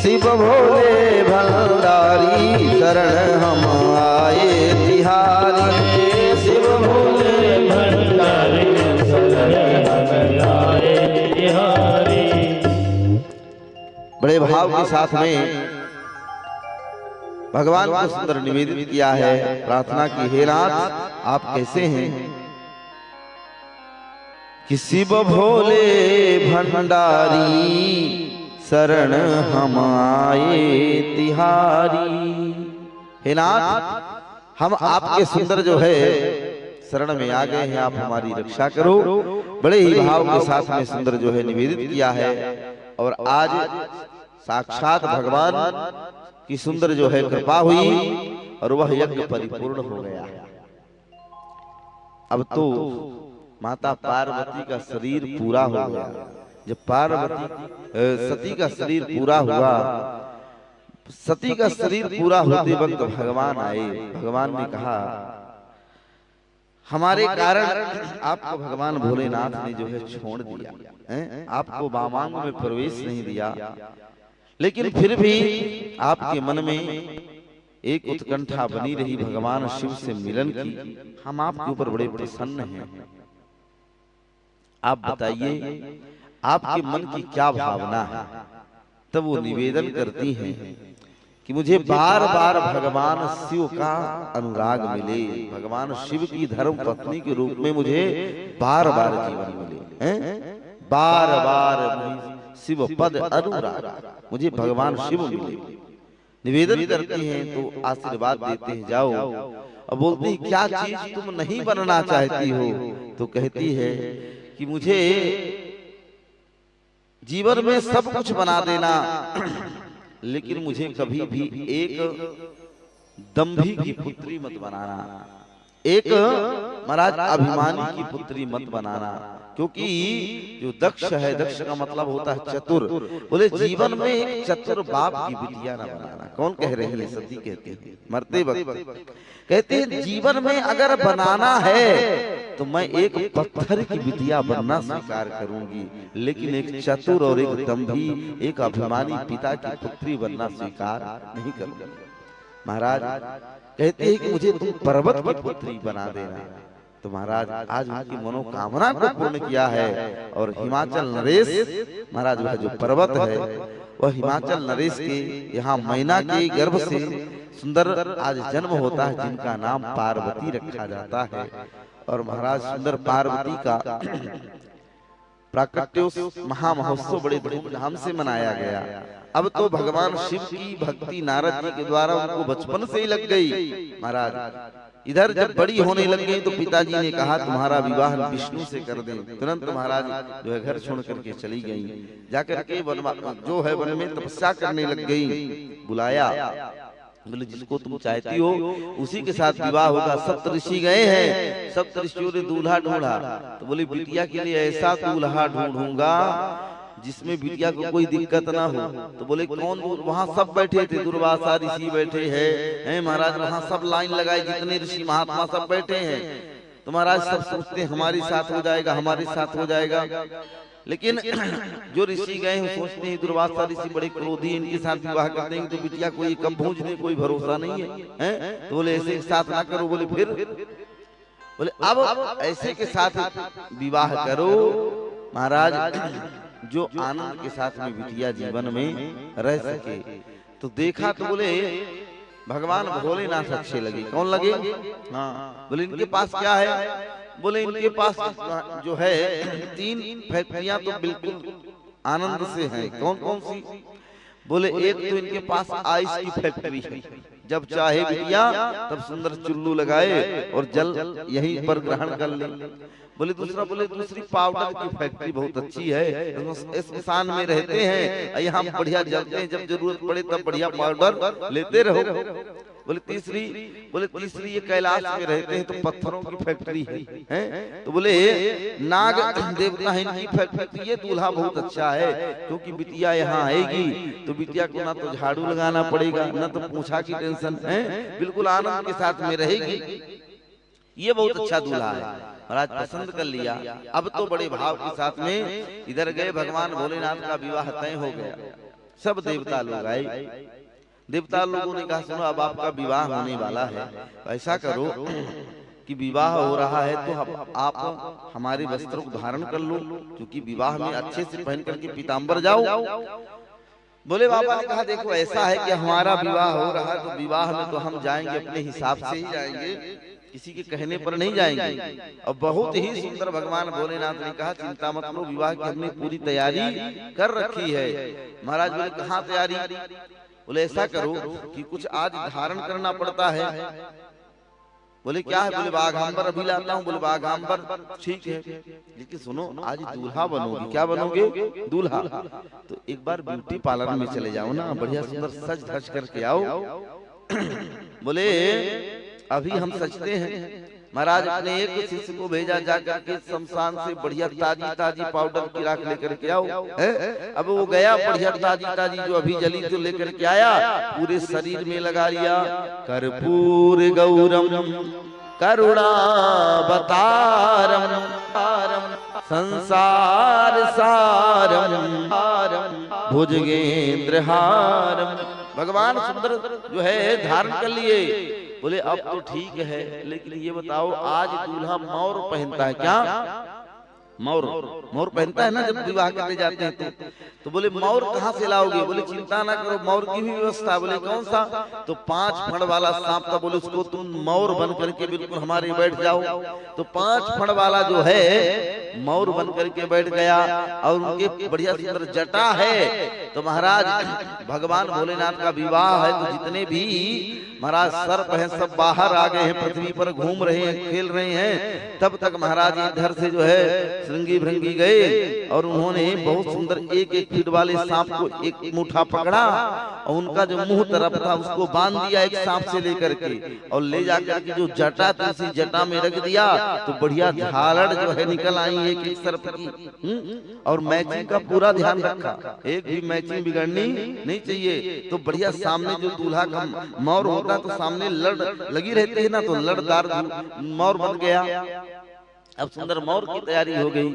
शिव भोले भंडारी, शरण हम आए तिहारी, शिव भोले भंडारी, शरण हम आए तिहारी। बड़े भाव के साथ में भगवान को सुंदर निवेदित किया है, प्रार्थना की, हे नाथ आप कैसे हैं? कि शिव भोले भंडारी, शरण हम आए तिहारी। हे नाथ हम आपके सुंदर जो है शरण में आ गए हैं, आप हमारी रक्षा करो। बड़े ही भाव के साथ में सुंदर जो है निवेदित किया है, और आज साक्षात भगवान की सुंदर जो है कृपा हुई और वह यज्ञ परिपूर्ण हो गया। अब तो माता पार्वती का शरीर पूरा हो गया। जब पार्वती सती का शरीर पूरा हुआ, सती का शरीर पूरा होते वक्त भगवान आए। भगवान ने कहा हमारे कारण आपको भगवान भोलेनाथ ने जो है छोड़ दिया है, आपको वामांग में प्रवेश नहीं दिया, लेकिन फिर भी आपके मन में एक उत्कंठा बनी रही भगवान शिव से मिलन की। हम आपके ऊपर बड़े प्रसन्न हैं। आप बताइए आपके मन की क्या भावना है? तब वो निवेदन करती हैं कि मुझे बार बार भगवान शिव का अनुराग मिले, भगवान शिव की धर्म पत्नी के रूप में मुझे बार बार जीवन मिले, बार बार शिव पद अनुराग, मुझे भगवान शिव मिले। निवेदन करती हैं तो आशीर्वाद देते हैं जाओ। अब बोलती है क्या चीज तुम नहीं बनना चाहती हो? तो कहती है कि मुझे जीवन में सब कुछ बना देना, लेकिन मुझे कभी भी एक दंभी की पुत्री मत बनाना, एक महाराज अभिमानी की पुत्री मत बनाना। क्योंकि जो दक्ष है, दक्ष का मतलब होता है चतुर, बोले जीवन में एक चतुर बाप की बिटिया ना बनाना। कौन कह रहे हैं? सती कहते हैं मरते वक्त, कहते हैं जीवन में अगर बनाना है तो मैं एक पत्थर की बिटिया बनना स्वीकार करूंगी, लेकिन एक चतुर और एक दंभी, एक अभिमानी पिता की पुत्री बनना स्वीकार नहीं करूंगी। महाराज कहते हैं कि मुझे तुम पर्वत की पुत्री बना देना। तो महाराज आज उनकी मनोकामना को पूर्ण किया है। और हिमाचल नरेश महाराज वह जो पर्वत है वह हिमाचल नरेश के यहाँ मैना के गर्भ से सुंदर आज जन्म होता है, जिनका नाम पार्वती रखा जाता है। और महाराज सुंदर पार्वती का प्राकट्योत्सव महामहोत्सव बड़े धूमधाम से मनाया गया। अब तो भगवान शिव की भक्ति नारद जी के द्वारा उनको बचपन से ही लग गई। महाराज इधर जब बड़ी होने लग गई तो पिताजी ने कहा तुम्हारा विवाह विष्णु से कर दें। तुरंत महाराज जो है घर छोड़ करके चली गई, जाकर के जो है वन में तपस्या करने लग गई। बुलाया, बोले जिसको तुम चाहती हो उसी के साथ विवाह होगा। सप्त ऋषि गए हैं, सप्त ऋषियों ने दूल्हा ढूंढा। तो बोले बिटिया के लिए ऐसा दूल्हा ढूंढूंगा जिसमें बिटिया को कोई दिक्कत ना हो। तो बोले कौन? वहाँ सब बैठे थे, दुर्वासा ऋषि बैठे हैं महाराज, वहाँ सब लाइन लगाए, जितने ऋषि महात्मा सब बैठे हैं। तो महाराज सब सोचते हमारे साथ हो जाएगा, हमारे साथ हो जाएगा। लेकिन जो ऋषि गए हैं सोचते हैं दुर्वासा ऋषि बड़े क्रोधी, इनके साथ विवाह कर देंगे तो बिटिया को ये कब भूंज दे, कोई भरोसा नहीं है। तो बोले ऐसे के साथ ना करो। बोले फिर? बोले अब ऐसे के साथ विवाह करो महाराज जो आनंद के साथ में बिटिया जीवन में रह सके। तो देखा तो बोले भगवान भोलेनाथ अच्छे लगे। कौन लगे? हाँ। बोले इनके पास क्या है? बोले इनके पास जो है 3 फैक्ट्रियां तो बिल्कुल आनंद से हैं। कौन कौन सी? बोले एक तो इनके पास आइस की फैक्ट्री है, जब चाहे बिटिया तब सुंदर चुल्लू लगाए और जल यहीं पर ग्रहण कर ले। बोले दूसरा, बोले दूसरी पाउडर की फैक्ट्री बहुत अच्छी है, स्मशान में रहते हैं, यहाँ बढ़िया जलते हैं, जब जरूरत पड़े तब बढ़िया पाउडर लेते रहो। बोले तीसरी, बोले तीसरी ये कैलाश में रहते हैं तो पत्थरों की फैक्ट्री है। तो बोले नाग देवता है इनकी फैक्ट्री। ये दूल्हा बहुत अच्छा है क्योंकि बिटिया यहाँ आएगी तो बिटिया को ना तो झाड़ू लगाना पड़ेगा, ना तो पूछा की टेंशन है, बिल्कुल आनंद के साथ में रहेगी। ये बहुत अच्छा दूल्हा है। महाराज पसंद कर लिया। अब तो बड़े भाव के साथ में इधर गए, भगवान भोलेनाथ का विवाह तय हो गया। सब देवता लोग आए। देवता लोगों ने कहा सुनो अब आपका विवाह होने वाला है, ऐसा करो कि विवाह हो रहा है तो आप हमारे वस्त्रों को धारण कर लो, क्योंकि विवाह में अच्छे से पहन करके पीताम्बर जाओ। बोले बाबा ने कहा देखो ऐसा है कि हमारा विवाह हो रहा है तो विवाह में तो हम जाएंगे अपने हिसाब से ही जाएंगे, किसी के कहने पर नहीं जाएंगे। और बहुत ही सुंदर भगवान भोलेनाथ ने कहा चिंता मत लो, विवाह की हमने पूरी तैयारी कर रखी है। महाराज बोले कहाँ तैयारी? बोले ऐसा करो कि कुछ आज धारण करना पड़ता है। बोले क्या है? बोले बाघांबर अभी लाता हूँ। बोले बाघांबर ठीक है, लेकिन सुनो आज दूल्हा बनोगी। क्या बनोगे? दूल्हा। तो एक बार ब्यूटी पार्लर में चले जाओ ना, बढ़िया सुंदर सज धज करके आओ। बोले अभी हम सजते हैं। महाराज अपने एक शिष्य को भेजा जाकर के शमशान से बढ़िया ताजी ताजी पाउडर की राख लेकर के आओ। अब वो गया बढ़िया ताजी ताजी जो अभी जली तो लेकर के आया, पूरे शरीर में लगा लिया। कर्पूर गौरम करुणावतारम संसार सारम भुजगेंद्रहारम। भगवान सुंदर जो है धारण कर लिए। बोले अब तो ठीक है, लेकिन ये बताओ आज दूल्हा मौर पहनता है क्या? मौर मौर पहनता है ना जब विवाह करने जाते हैं तो बोले मौर कहाँ से लाओगे? बोले चिंता ना करो मौर की भी व्यवस्था। बोले कौन सा? तो 5 फण वाला सांप था। बोले उसको तुम मौर बन करके बिल्कुल हमारे बैठ जाओ। तो 5 फण वाला जो है मौर बन करके बैठ गया और उनके बढ़िया सुंदर जटा है। तो महाराज भगवान भोलेनाथ का विवाह है तो जितने भी महाराज सर्प हैं सब बाहर आ गए हैं, पृथ्वी पर घूम रहे हैं, खेल रहे हैं। तब तक महाराज इधर से जो है श्रृंगी भृंगी गए और उन्होंने बहुत सुंदर 1-1 फीट वाले सांप को एक मुठा पकड़ा और उनका जो मुंह तरफ था उसको बांध दिया एक सांप से लेकर के, और ले जाकर के जो जटा थी उसी जटा में रख दिया। तो बढ़िया झालड़ जो है निकल आई एक सर्प की। और मैचिंग का पूरा ध्यान रखा, एक भी मैचिंग बिगड़नी नहीं चाहिए। तो बढ़िया सामने जो दूल्हा का मौर होता तो सामने लड़ लगी रहती है ना, तो लड़दार मौर बन गया। अब सुंदर मौर की तैयारी हो गई।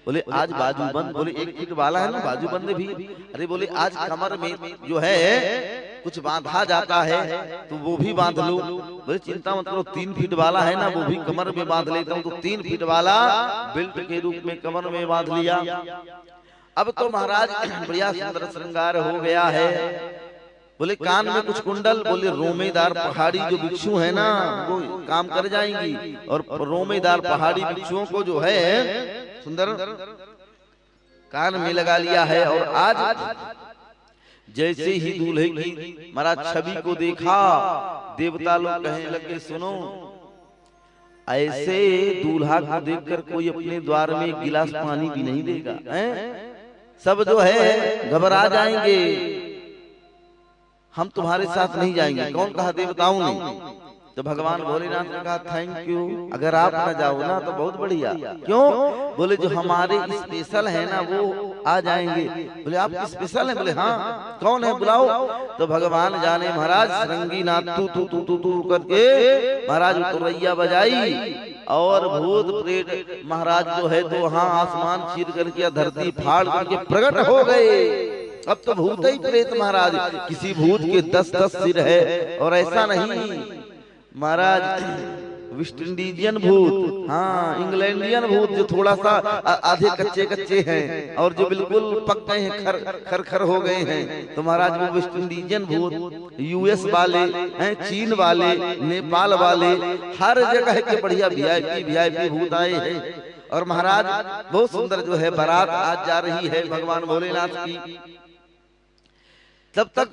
बोले आज बाजूबंद, बोले 1 फीट वाला है ना बाजूबंद भी। अरे बोले आज कमर में जो है कुछ बांधा जाता है तो वो भी बांध लो। बोले चिंता मत करो, 3 फीट वाला है ना, वो भी कमर में बांध लेता हूँ। तो 3 फीट वाला बेल्ट के रूप में कमर में बांध लिया। अब तो महाराज बढ़िया सुंदर श्रृंगार हो गया है। बोले कान में कुछ कुंडल, बोले रोमेदार पहाड़ी जो भिक्षु है ना वो काम कर जाएंगी, और रोमेदार पहाड़ी भिक्षुओं को जो है सुंदर कान में लगा लिया है। और आज जैसे ही दूल्हे की महाराज छवि को देखा, देवता लोग कहने लगे सुनो, ऐसे दूल्हा को देखकर कोई अपने द्वार में एक गिलास पानी भी नहीं देगा, हैं? सब जो है घबरा जाएंगे, हम तुम्हारे साथ नहीं जाएंगे। कौन कहा? देवताओं ने। तो भगवान भोलेनाथ ने कहा थैंक यू, अगर आप न जाओ ना तो बहुत बढ़िया। क्यों? बोले जो हमारे स्पेशल है ना वो आ जाएंगे। बोले आप स्पेशल हैं? बोले हाँ। कौन है? बुलाओ। तो भगवान जाने महाराज श्रृंगी नाथ तू तू तू तू तू करके महाराज तुरैया बजाई, और भूत प्रेत महाराज जो है तो वहाँ आसमान चीर करके धरती फाड़ करके प्रकट हो गए। अब तो भूत ही प्रेत महाराज, किसी भूत के 10-10 सिर है। और ऐसा नहीं महाराज, वेस्ट इंडीजियन भूत, हाँ इंग्लैंडियन भूत जो थोड़ा सा आधे कच्चे कच्चे हैं और जो बिल्कुल पक गए हैं, खर खर हो गए हैं। तो महाराज वो वेस्ट इंडीजियन भूत, यूएस वाले हैं, चीन वाले, नेपाल वाले, हर जगह के बढ़िया वीआईपी भूत आए हैं। और महाराज बहुत सुंदर जो है बारात आज जा रही है भगवान भोलेनाथ की। तब तक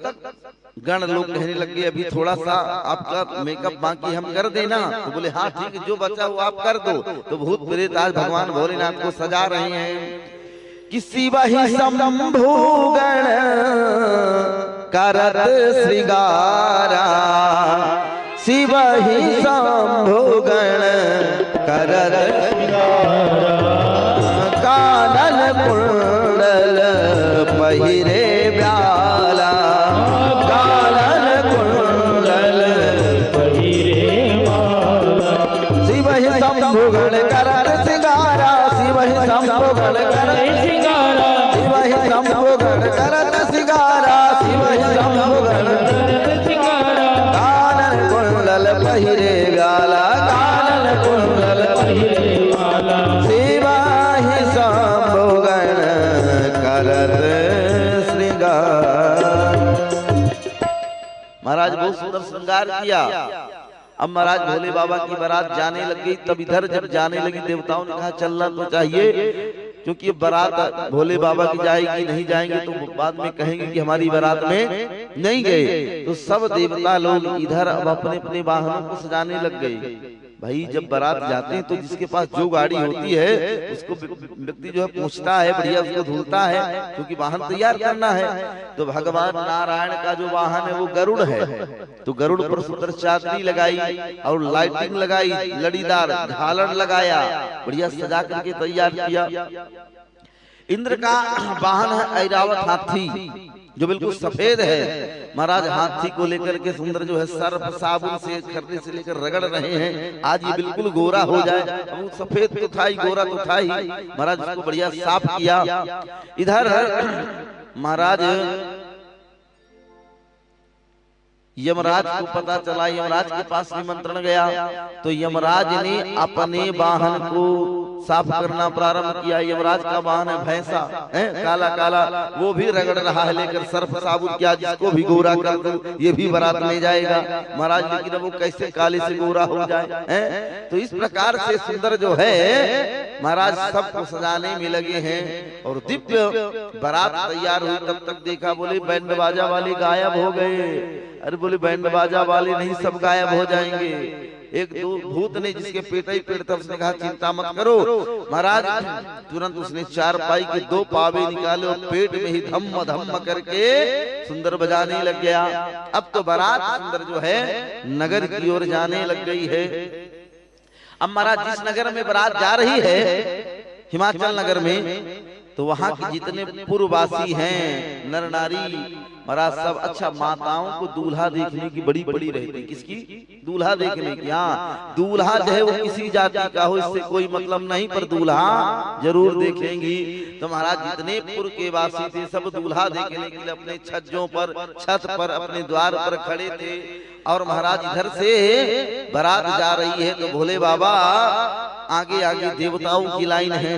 गण लोग कहने लगे अभी थोड़ा सा आपका मेकअप बाकी हम कर देना। तो बोले हाँ ठीक है, जो बचा वो आप कर दो। तो भूत प्रेत आज भगवान भोलेनाथ को सजा रहे हैं। किसी वही शंभु गण करत श्रृंगारा, शिव ही शंभु गण करत श्रृंगारा, कानन कुंडल पहिरे ब्याला, कानन कुंडल पहिरे माला, शिव ही शंभु गण करत श्रृंगारा, शिव ही शंभु गण करत श्रृंगारा, शिव ही शंभु गण करत श्रृंगारा, शिव ही शंभु गण करत श्रृंगारा, कानन कुंडल पहिरे ब्याला, कानन कुंडल पहिरे माला, शिव ही शंभु गण करत श्रृंगार। महाराज बहुत सुंदर श्रृंगार किया। अब महाराज भोले बाबा की बारात जाने लग गई। तब इधर जब जाने लगी देवताओं ने कहा चलना तो चाहिए, क्योंकि बारात भोले बाबा की जाएगी, नहीं जाएंगे तो बाद में कहेंगे कि हमारी बारात में नहीं गए। तो सब देवता लोग इधर अब अपने अपने वाहनों को सजाने लग गए। भाई जब बारात जाते हैं तो जिसके पास जो गाड़ी होती है उसको व्यक्ति जो है पूछता है, बढ़िया उसको धुलता है, क्योंकि वाहन तैयार करना है। तो भगवान नारायण का जो वाहन है वो गरुड़ है। तो गरुड़ पर सुंदर चादरी लगाई और लाइटिंग लगाई, लड़ीदार झालर लगाया, बढ़िया सजा करके तैयार किया। इंद्र का वाहन है ऐरावत हाथी, जो बिल्कुल सफेद है। महाराज हाथी को लेकर के सुंदर जो है सर्फ साबुन से खरने से लेकर रगड़ रहे हैं, आज ये बिल्कुल गोरा हो जाए। अब सफेद तो था ही, गोरा तो था ही। महाराज उसको बढ़िया साफ किया। इधर महाराज यमराज को पता चला, यमराज के पास निमंत्रण गया। तो यमराज ने अपने वाहन को साफ करना प्रारंभ किया। यमराज का वाहन है भैंसा, काला काला, वो भी रगड़ रहा है लेकर सर्फ साबुन किया, जिसको भी गोरा कर दो ये भी बारात में जाएगा। महाराज लेकिन वो कैसे काले से गोरा हो जाए। तो इस प्रकार से सुंदर जो है महाराज सबको सजाने में लगे हैं और दिव्य बारात तैयार हुई। तब तक देखा बोले बैंड बाजा वाले गायब हो गए। अरे बोले बैंड बाजा वाले नहीं, सब गायब हो जाएंगे। एक दो भूत ने जिसके पेट ही पेट था, उसने कहा चिंता मत करो। महाराज तुरंत उसने 4 पाई के 2 पावे निकाले और पेट में ही धम्म धम्म करके सुंदर बजाने लग गया। अब तो बारात सुंदर जो है नगर की ओर जाने लग गई है। अब महाराज जिस नगर में बारात जा रही है, हिमाचल नगर में, तो वहाँ के जितने पूर्ववासी हैं नर नारी महाराज सब, अच्छा माताओं को दूल्हा देखने की बड़ी बड़ी रहती, किसकी? दूल्हा देखने की। हाँ, दूल्हा जो है वो किसी जाति का हो इससे कोई मतलब नहीं, पर दूल्हा जरूर देखेंगी। तो महाराज जितने पूर्व के वासी थे सब दूल्हा देखने के लिए अपने छज्जों पर, छत पर, अपने द्वार पर खड़े थे। और महाराज इधर से बारात जा रही है तो भोले बाबा आगे आगे देवताओं की लाइन है,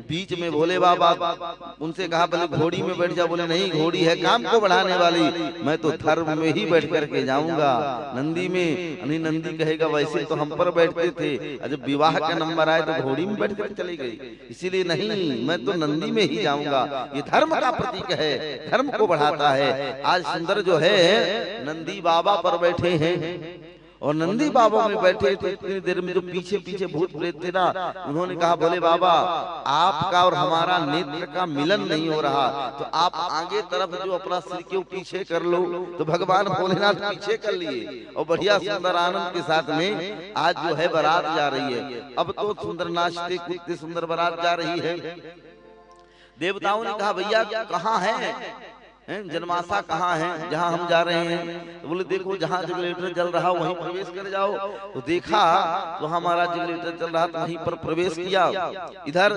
बीच में भोले बाबा। उनसे कहा बोले घोड़ी में बैठ जा, बोले नहीं घोड़ी है काम को बढ़ाने वाली, मैं तो धर्म में ही बैठ करके जाऊंगा, नंदी में नहीं। नंदी कहेगा वैसे तो हम पर बैठते थे, जब विवाह का नंबर आए तो घोड़ी में बैठ कर चली गई, इसीलिए नहीं मैं तो नंदी में ही जाऊंगा। ये धर्म का प्रतीक है, धर्म को बढ़ाता है। आज सुंदर जो है नंदी बाबा पर बैठे हैं, और नंदी बाबा में बैठे थे। इतनी देर में जो पीछे पीछे भूत प्रेत थे ना, उन्होंने कहा बोले बाबा आपका और हमारा नेत्र का मिलन नहीं हो रहा, तो आप आगे तरफ जो अपना सिर के पीछे कर लो। तो भगवान भोलेनाथ पीछे कर लिए और बढ़िया सुंदर आनंद के साथ में आज जो है बारात जा रही है। अब तो सुंदर नाचते कूदते सुंदर बारात जा रही है। देवताओं ने कहा भैया कहाँ है, जनमाशा कहाँ है जहाँ हम जा रहे हैं? तो बोले देखो जहाँ जनरेटर जल रहा वहीं प्रवेश कर जाओ। तो देखा तो हमारा जनरेटर चल रहा था, वहीं पर प्रवेश किया। इधर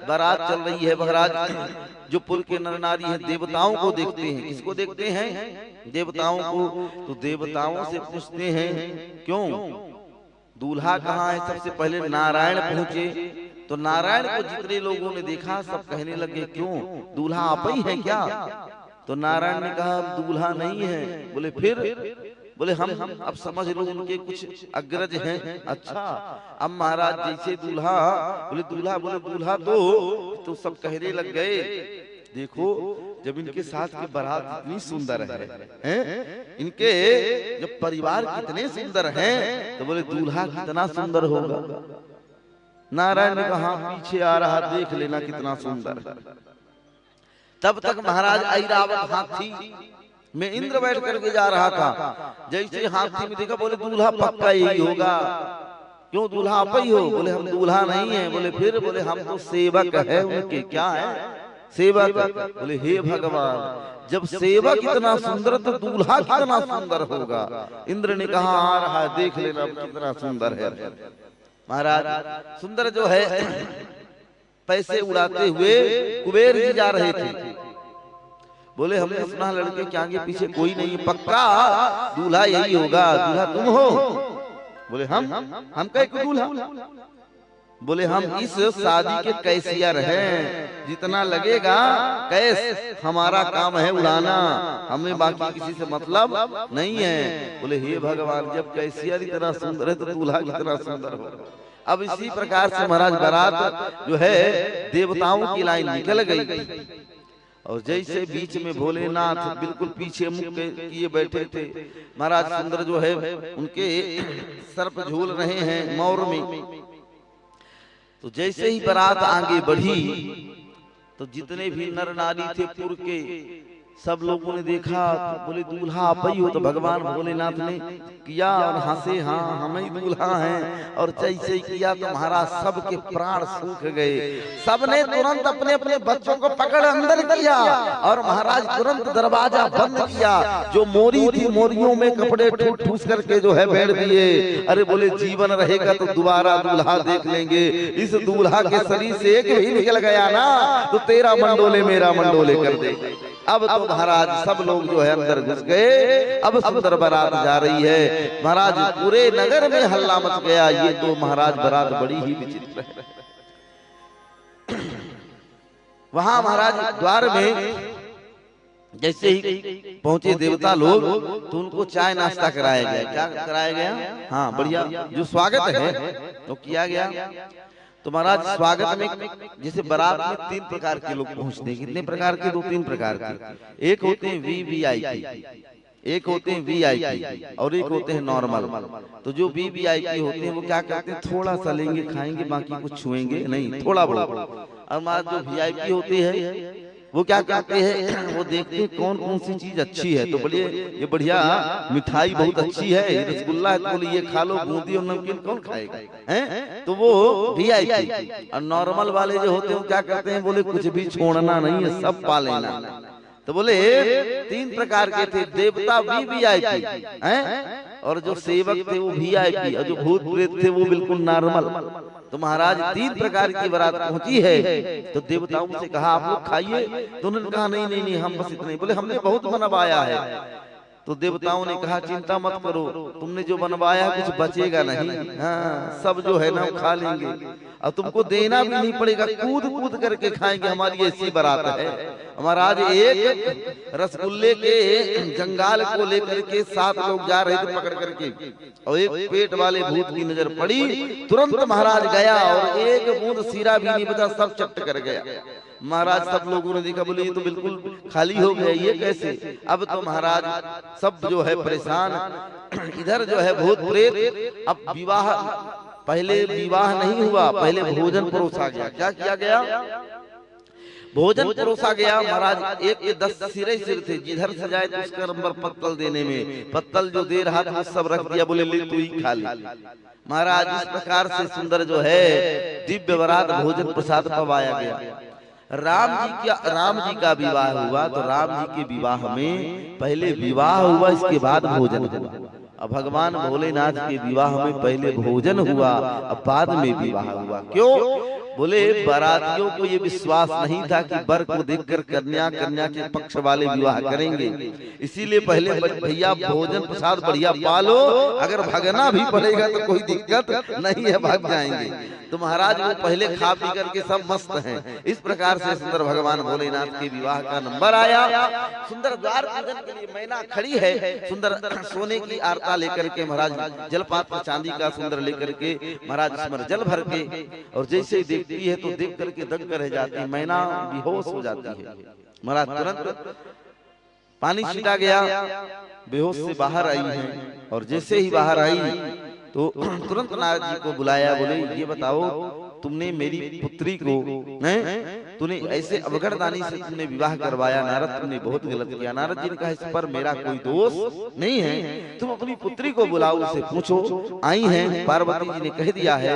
बारात चल रही है। महाराज जो पुर के नर नारी हैं देवताओं को देखते हैं। किसको देखते हैं? देवताओं को। तो देवताओं से पूछते हैं क्यों दूल्हा कहाँ है? सबसे पहले नारायण पहुंचे, तो नारायण को जितने लोगों ने देखा सब कहने लगे क्यों दूल्हा आप ही है क्या? तो नारायण ने कहा दूल्हा नहीं है। बोले फिर? बोले हम अब समझ लो उनके कुछ अग्रज हैं। अच्छा अब महाराज जैसे दूल्हा, बोले दूल्हा, बोले दूल्हा तो सब कहने लग गए देखो जब इनके साथ की बारात इतनी सुंदर है, इनके जब परिवार कितने सुंदर हैं, तो बोले दूल्हा कितना सुंदर होगा। नारायण ने कहा पीछे आ रहा देख लेना कितना सुंदर है। तब तक महाराज ऐरावत हाथी में इंद्र बैठ करके जा रहा था। जैसे हाथी में देखा बोले दूल्हा पक्का यही होगा। क्यों दूल्हा आप ही हो? बोले हम दूल्हा नहीं है। बोले फिर? बोले हम तो सेवक है उनके। क्या है? सेवक। बोले हे भगवान जब सेवक इतना सुंदर तो दूल्हा कितना सुंदर होगा। इंद्र ने कहा आ रहा है देख लेना कितना सुंदर है। महाराज सुंदर जो है पैसे उड़ाते हुए कुबेर जी जा रहे थे। बोले हमने सुना लड़के के आगे पीछे कोई नहीं, पक्का दूल्हा यही होगा। दूल्हा तुम हो? बोले हम कहे दूल्हा? बोले हम इस शादी के कैशियर हैं, जितना लगेगा कैश हमारा काम है उड़ाना, हमें बाकी किसी से मतलब नहीं है। बोले हे भगवान जब कैशियर इतना सुंदर है तो दूल्हा कितना सुंदर होगा। अब इसी प्रकार से महाराज बारात जो है देवताओं की लाइन निकल गई, और जैसे बीच में भोलेनाथ बिल्कुल पीछे मुख किए बैठे थे। महाराज सुंदर जो है उनके सर्प झूल रहे हैं मौर में। तो जैसे ही बारात आगे बढ़ी तो जितने भी नर नारी थे पुर के सब लोगों ने देखा तो बोले दूल्हा आप ही हो। तो भगवान भोलेनाथ ने किया और हंसे हाँ हम ही दूल्हा हैं। और जैसे ही किया तो महाराज सबके प्राण सूख गए। सबने तुरंत अपने अपने बच्चों को पकड़ अंदर किया और महाराज तुरंत दरवाजा बंद किया। जो मोरी थी मोरियों में कपड़े ठूस ठूस करके जो है बैठ दिए। अरे बोले जीवन रहेगा तो दोबारा दूल्हा देख लेंगे। इस दूल्हा के शरीर से एक भी निकल गया ना तो तेरा मंडोले मेरा मंडोले कर देगा। अब तो महाराज सब लोग जो है अंदर घुस गए। अब सुंदर बारात जा रही है। महाराज पूरे नगर में हल्ला मच गया। ये तो महाराज बारात बड़ी ही विचित्र है। वहां महाराज द्वार में जैसे ही पहुंचे देवता लोग तो उनको चाय नाश्ता कराया गया। क्या कराया गया? हाँ बढ़िया जो स्वागत है तो किया गया। तो महाराज स्वागत में जैसे बारात में 3 प्रकार के लोग पहुंचते हैं। कितने प्रकार के? 2-3 प्रकार के। एक होते हैं VVIP, एक होते हैं VIP और एक होते हैं नॉर्मल। तो जो VVIP होते हैं वो क्या करते हैं थोड़ा सा लेंगे खाएंगे बाकी कुछ छुएंगे नहीं, थोड़ा बहुत। और महाराज जो VIP होते हैं वो क्या कहते हैं, वो देखते हैं कौन कौन सी चीज अच्छी है, तो बोलिए ये बढ़िया मिठाई बहुत अच्छी है, ये रसगुल्ला है, तो बोले ये खा लो, बूंदी और नमकीन कौन खाएगा, हैं? तो वो VIP। और नॉर्मल वाले जो होते हैं क्या कहते हैं, बोले कुछ भी छोड़ना नहीं है, सब पा लेना। तो बोले 3 प्रकार के थे, देवता भी VIP हैं, और जो सेवक थे वो VIP, और जो भूत प्रेत थे वो बिल्कुल नॉर्मल। तो महाराज 3 प्रकार की बारात पहुंची है, तो देवताओं से कहा आप लोग खाइए, तो उन्होंने कहा नहीं नहीं नहीं, हम बस इतने, बोले हमने बहुत बनवाया है। तो देवताओं ने कहा चिंता मत करो, तुमने जो बनवाया कुछ बचेगा नहीं, हाँ सब जो है ना वो खा लेंगे, और तुमको देना भी नहीं पड़ेगा, कूद कूद करके खाएंगे, हमारी ऐसी बारात है। महाराज एक रसगुल्ले के जंगाल को लेकर के 7 लोग जा रहे थे पकड़ करके, और एक पेट वाले भूत की नजर पड़ी, तुरंत महाराज गया और एक बूंद सीरा भी नहीं बचा, सब चट कर गया। महाराज सब लोगों ने देखा, बोले ये तो बिल्कुल खाली हो गया, ये कैसे? अब तो महाराज सब जो है परेशान, इधर जो है भूत प्रेत। अब विवाह, पहले विवाह नहीं हुआ, पहले भोजन परोसा गया। क्या किया गया? भोजन परोसा गया। महाराज एक के 10 सिरे सिर थे, जिधर से जाए तो उसका नंबर पत्तल देने में, पत्तल जो दे रहा था सब रख दिया, बोले ले तू ही खा ले। महाराज इस प्रकार से सुंदर जो है दिव्य बारात भोजन प्रसाद पवाया गया। राम जी का विवाह हुआ, तो राम जी के विवाह में पहले विवाह हुआ, इसके बाद भोजन हुआ। अब भगवान भोलेनाथ के विवाह में पहले भोजन हुआ, अब बाद में विवाह हुआ। क्यों? बोले बारातियों को ये विश्वास नहीं था कि वर को देखकर कन्या के पक्ष वाले विवाह करेंगे, इसीलिए पहले भैया भोजन प्रसाद बढ़िया पालो, अगर भगना भी पड़ेगा तो कोई दिक्कत नहीं है, भाग जाएंगे। तो महाराज वो पहले खा पी करके सब मस्त हैं। इस प्रकार से सुंदर भगवान भोलेनाथ के विवाह का नंबर आया। सुंदर द्वार पूजन के लिए मैना खड़ी है, सुंदर सोने की आरता लेकर के, महाराज जलपात्र चांदी का सुंदर लेकर के, महाराज इसमें जल भर के, और जैसे देखती है तो देख करके दंग रह जाती है, मैना बेहोश हो जाती है। महाराज तुरंत पानी छिटा गया, बेहोश से बाहर आई है, और जैसे ही बाहर आई तो तुरंत नारद जी को बुलाया, बोले ये बताओ तुमने मेरी पुत्री को तूने ऐसे अवगढ़दानी से तुमने विवाह करवाया, नारद तुमने बहुत गलत किया। नारद जी ने कहा इस पर मेरा कोई दोष नहीं है, तुम अपनी पुत्री को बुलाओ, उसे पूछो। आई हैं पार्वती जी ने कह दिया है,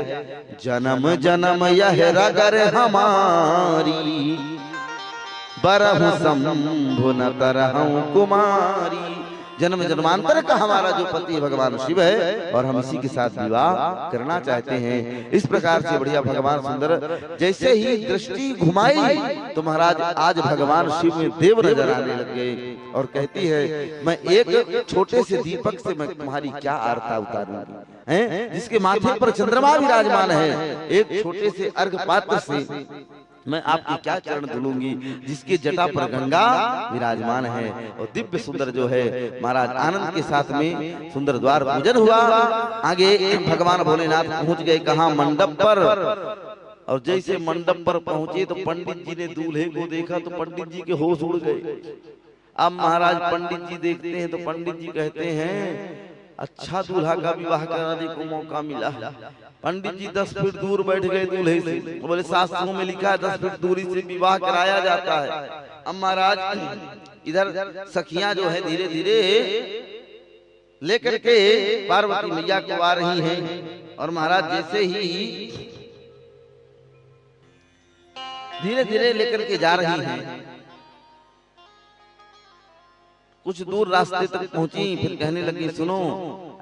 जन्म जन्म यह रगर हमारी, बरहु शंभु न तरहु कुमारी। जन्म जन्मांतर का हमारा जो पति भगवान शिव है, और हम इसी के साथ विवाह करना चाहते हैं। इस प्रकार से बढ़िया भगवान सुंदर जैसे ही दृष्टि घुमाई, तो महाराज आज भगवान शिव में देव नजर आने लग गए, और कहती है मैं एक छोटे से दीपक से मैं तुम्हारी क्या आरता उतारूंगी, हैं जिसके माथे पर चंद्रमा विराजमान है, एक छोटे से अर्घ पात्र से मैं आपके क्या चरण धुलूंगी, जिसके जटा पर गंगा विराजमान है। और दिव्य सुंदर जो है महाराज आनंद के साथ में सुंदर द्वार पूजन हुआ। आगे भगवान भोलेनाथ पहुंच गए कहाँ? मंडप पर। और जैसे मंडप पर पहुंचे तो पंडित जी ने दूल्हे को देखा, तो पंडित जी के होश उड़ गए। अब महाराज पंडित जी देखते हैं तो पंडित जी कहते हैं अच्छा दूल्हा का विवाह कराने को मौका मिला। पंडित जी 10 फीट दूर बैठ गए दूल्हे से, बोले शास्त्रों में लिखा है 10 फीट दूरी से विवाह कराया जाता है। अब महाराज इधर सखियां जो है धीरे धीरे लेकर के पार्वती मैया को आ रही हैं, और महाराज जैसे ही धीरे धीरे लेकर के जा रही हैं, कुछ दूर रास्ते तक पहुंची, फिर कहने लगी सुनो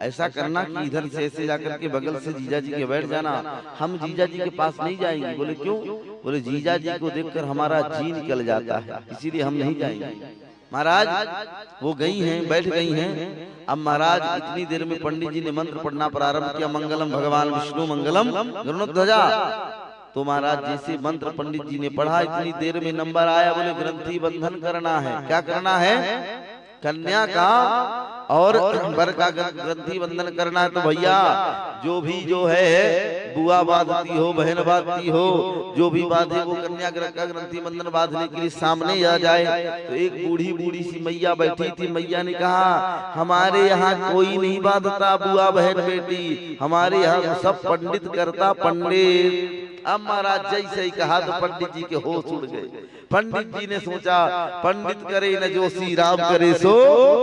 ऐसा करना कि इधर से ऐसे जाकर के बगल से जीजा जी के बैठ जाना, हम जीजा जी के पास नहीं जाएंगे। बोले क्यों? बोले जीजा जी को देखकर हमारा जी निकल जाता है, इसीलिए हम नहीं जाएंगे। महाराज वो गई हैं, बैठ गई हैं। अब महाराज इतनी देर में पंडित जी ने मंत्र पढ़ना प्रारंभ किया, मंगलम भगवान विष्णु मंगलम गरुड़ध्वजा। तो महाराज जैसे मंत्र पंडित जी ने पढ़ा, इतनी देर में नंबर आया, बोले ग्रंथि बंधन करना है। क्या करना है? कन्या का और वर का ग्रंथि बंधन करना है। तो भैया जो भी जो है बुआ बांधती हो, बहन बांधती हो, जो भी बांधे वो कन्या का ग्रंथि बंधन बांधने के लिए सामने आ जाए। तो एक बूढ़ी सी मैया बैठी थी, मैया ने कहा हमारे यहाँ कोई नहीं बांधता बुआ बहन बेटी, हमारे यहाँ सब पंडित करता, पंडित अब महाराज जैसे ही कहा तो पंडित जी के होश उड़ गए। पंडित जी ने सोचा पंडित करे न जोशी राम करे सो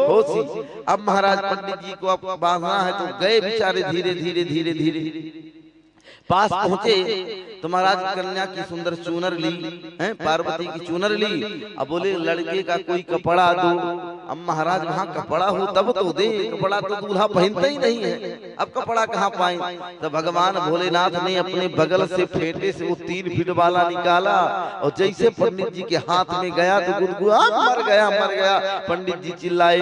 होशी। अब महाराज पंडित जी को अब बांधना है तो गए बेचारे धीरे धीरे धीरे धीरे पास पहुंचे तो महाराज कन्या की सुंदर चूनर ली हैं, पार्वती की चूनर ली। अब बोले लड़के का कोई कपड़ा दो। अब महाराज वहाँ कपड़ा हो तब तो दे, कपड़ा तो दूल्हा पहनता ही नहीं है, अब कपड़ा कहाँ पाए। तो भगवान भोलेनाथ ने अपने बगल से फेंटे से वो 3 फीट वाला निकाला और जैसे पंडित जी के हाथ में गया तो गुदगुआ मर गया मर गया। पंडित जी चिल्लाए,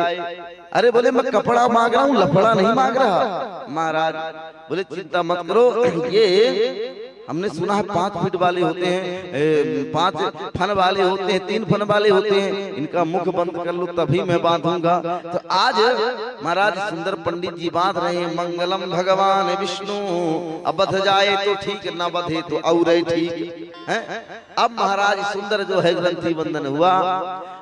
अरे बोले मैं कपड़ा मांग रहा हूँ, लफड़ा नहीं मांग रहा। महाराज बोले चिंता मत करो, ये हमने सुना है 5 फीट वाले होते हैं, 5 फन वाले होते हैं, 3 फन वाले होते हैं, इनका मुख बंद कर लो तभी मैं बांधूंगा। तो आज महाराज सुंदर पंडित जी बांध रहे हैं। मंगलम भगवान विष्णु, अब बध जाए तो ठीक, न बधे तो और ठीक है। अब महाराज सुंदर जो है ग्रंथि बंधन हुआ।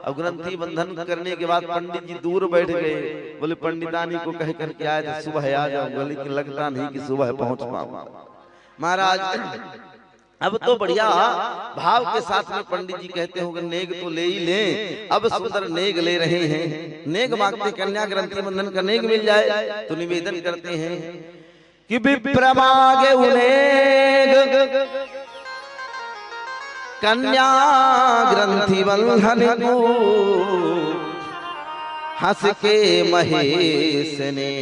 अब ग्रंथि बंधन करने के बाद पंडित जी दूर बैठ गए। बोले पंडितानी को कह करके आए थे सुबह आ जाओ, लेकिन लगता नहीं कि सुबह पहुंच पाऊंगा। महाराज अब तो बढ़िया भाव के साथ में पंडित जी कहते होंगे नेग तो ले ही ले। अब सुंदर नेग ले रहे हैं, नेग मांगते कन्या ग्रंथि बंधन का नेग मिल जाए तो निवेदन करते हैं कि विप्र मांगे नेग कन्या ग्रंथि बंधन को, हंस के महेश ने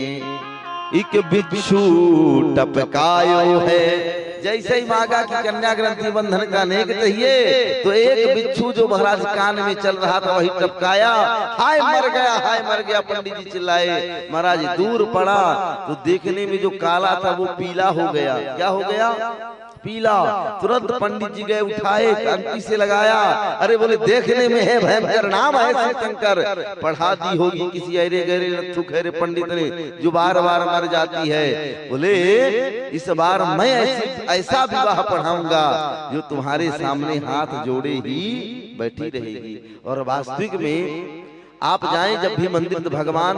एक बिच्छू टपकायो है। जैसे ही मांगा कि कन्या ग्रंथि बंधन का नेग चाहिए तो एक बिच्छू जो महाराज कान में चल रहा था वही टपकाया। हाय मर गया, हाय मर गया। पंडित जी चिल्लाए। महाराज दूर पड़ा तो देखने में जो काला था वो पीला हो गया। क्या हो गया? पीला। तुरंत पंडित जी गए, उठाए, कंठी से लगाया। अरे बोले देखने में है भयंकर, नाम है शंकर। पढ़ा दी होगी किसी अरे गहरे रत्थु खैरे पंडित ने जो बार बार मर जाती है। बोले इस बार मैं ऐसा विवाह पढ़ाऊंगा जो तुम्हारे सामने हाथ जोड़े ही बैठी रहेगी। और वास्तविक में आप जाएं जब भी मंदिर तो भगवान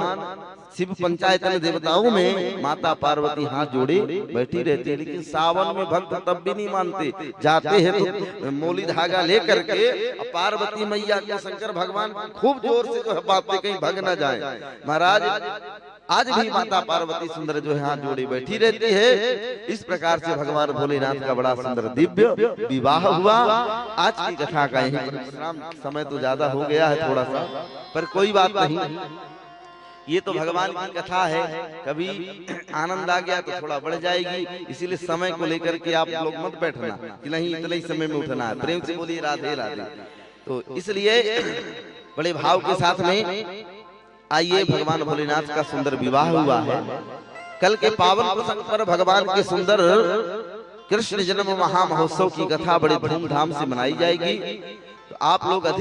शिव पंचायतन देवताओं में माता पार्वती हाथ जोड़े बैठी रहती है। लेकिन सावन में भक्त तब भी नहीं मानते, जाते हैं तो मोली धागा लेकर के पार्वती मैया को शंकर भगवान खूब जोर से जो है बातें कहीं भग न जाए। महाराज आज भी माता पार्वती सुंदर जो है हाथ जोड़े बैठी रहती है। इस प्रकार से भगवान भोलेनाथ का बड़ा सुंदर दिव्य विवाह हुआ। आज की कथा का यही विश्राम, समय तो ज्यादा हो गया है थोड़ा सा, पर कोई बात नहीं। ये तो भगवान की कथा है, कभी आनंद आ गया तो थोड़ा बढ़ जाएगी। इसीलिए समय को लेकर के आप लोग मत बैठना कि नहीं इतने ही समय में उठना है। प्रेम से बोलिए राधे राधे। तो इसलिए बड़े भाव के साथ में आइए, भगवान भोलेनाथ का सुंदर विवाह हुआ है। कल के पावन प्रसंग पर भगवान के सुंदर कृष्ण जन्म महा महोत्सव की कथा बड़े धूमधाम से मनाई जाएगी। तो आप लोग अधिक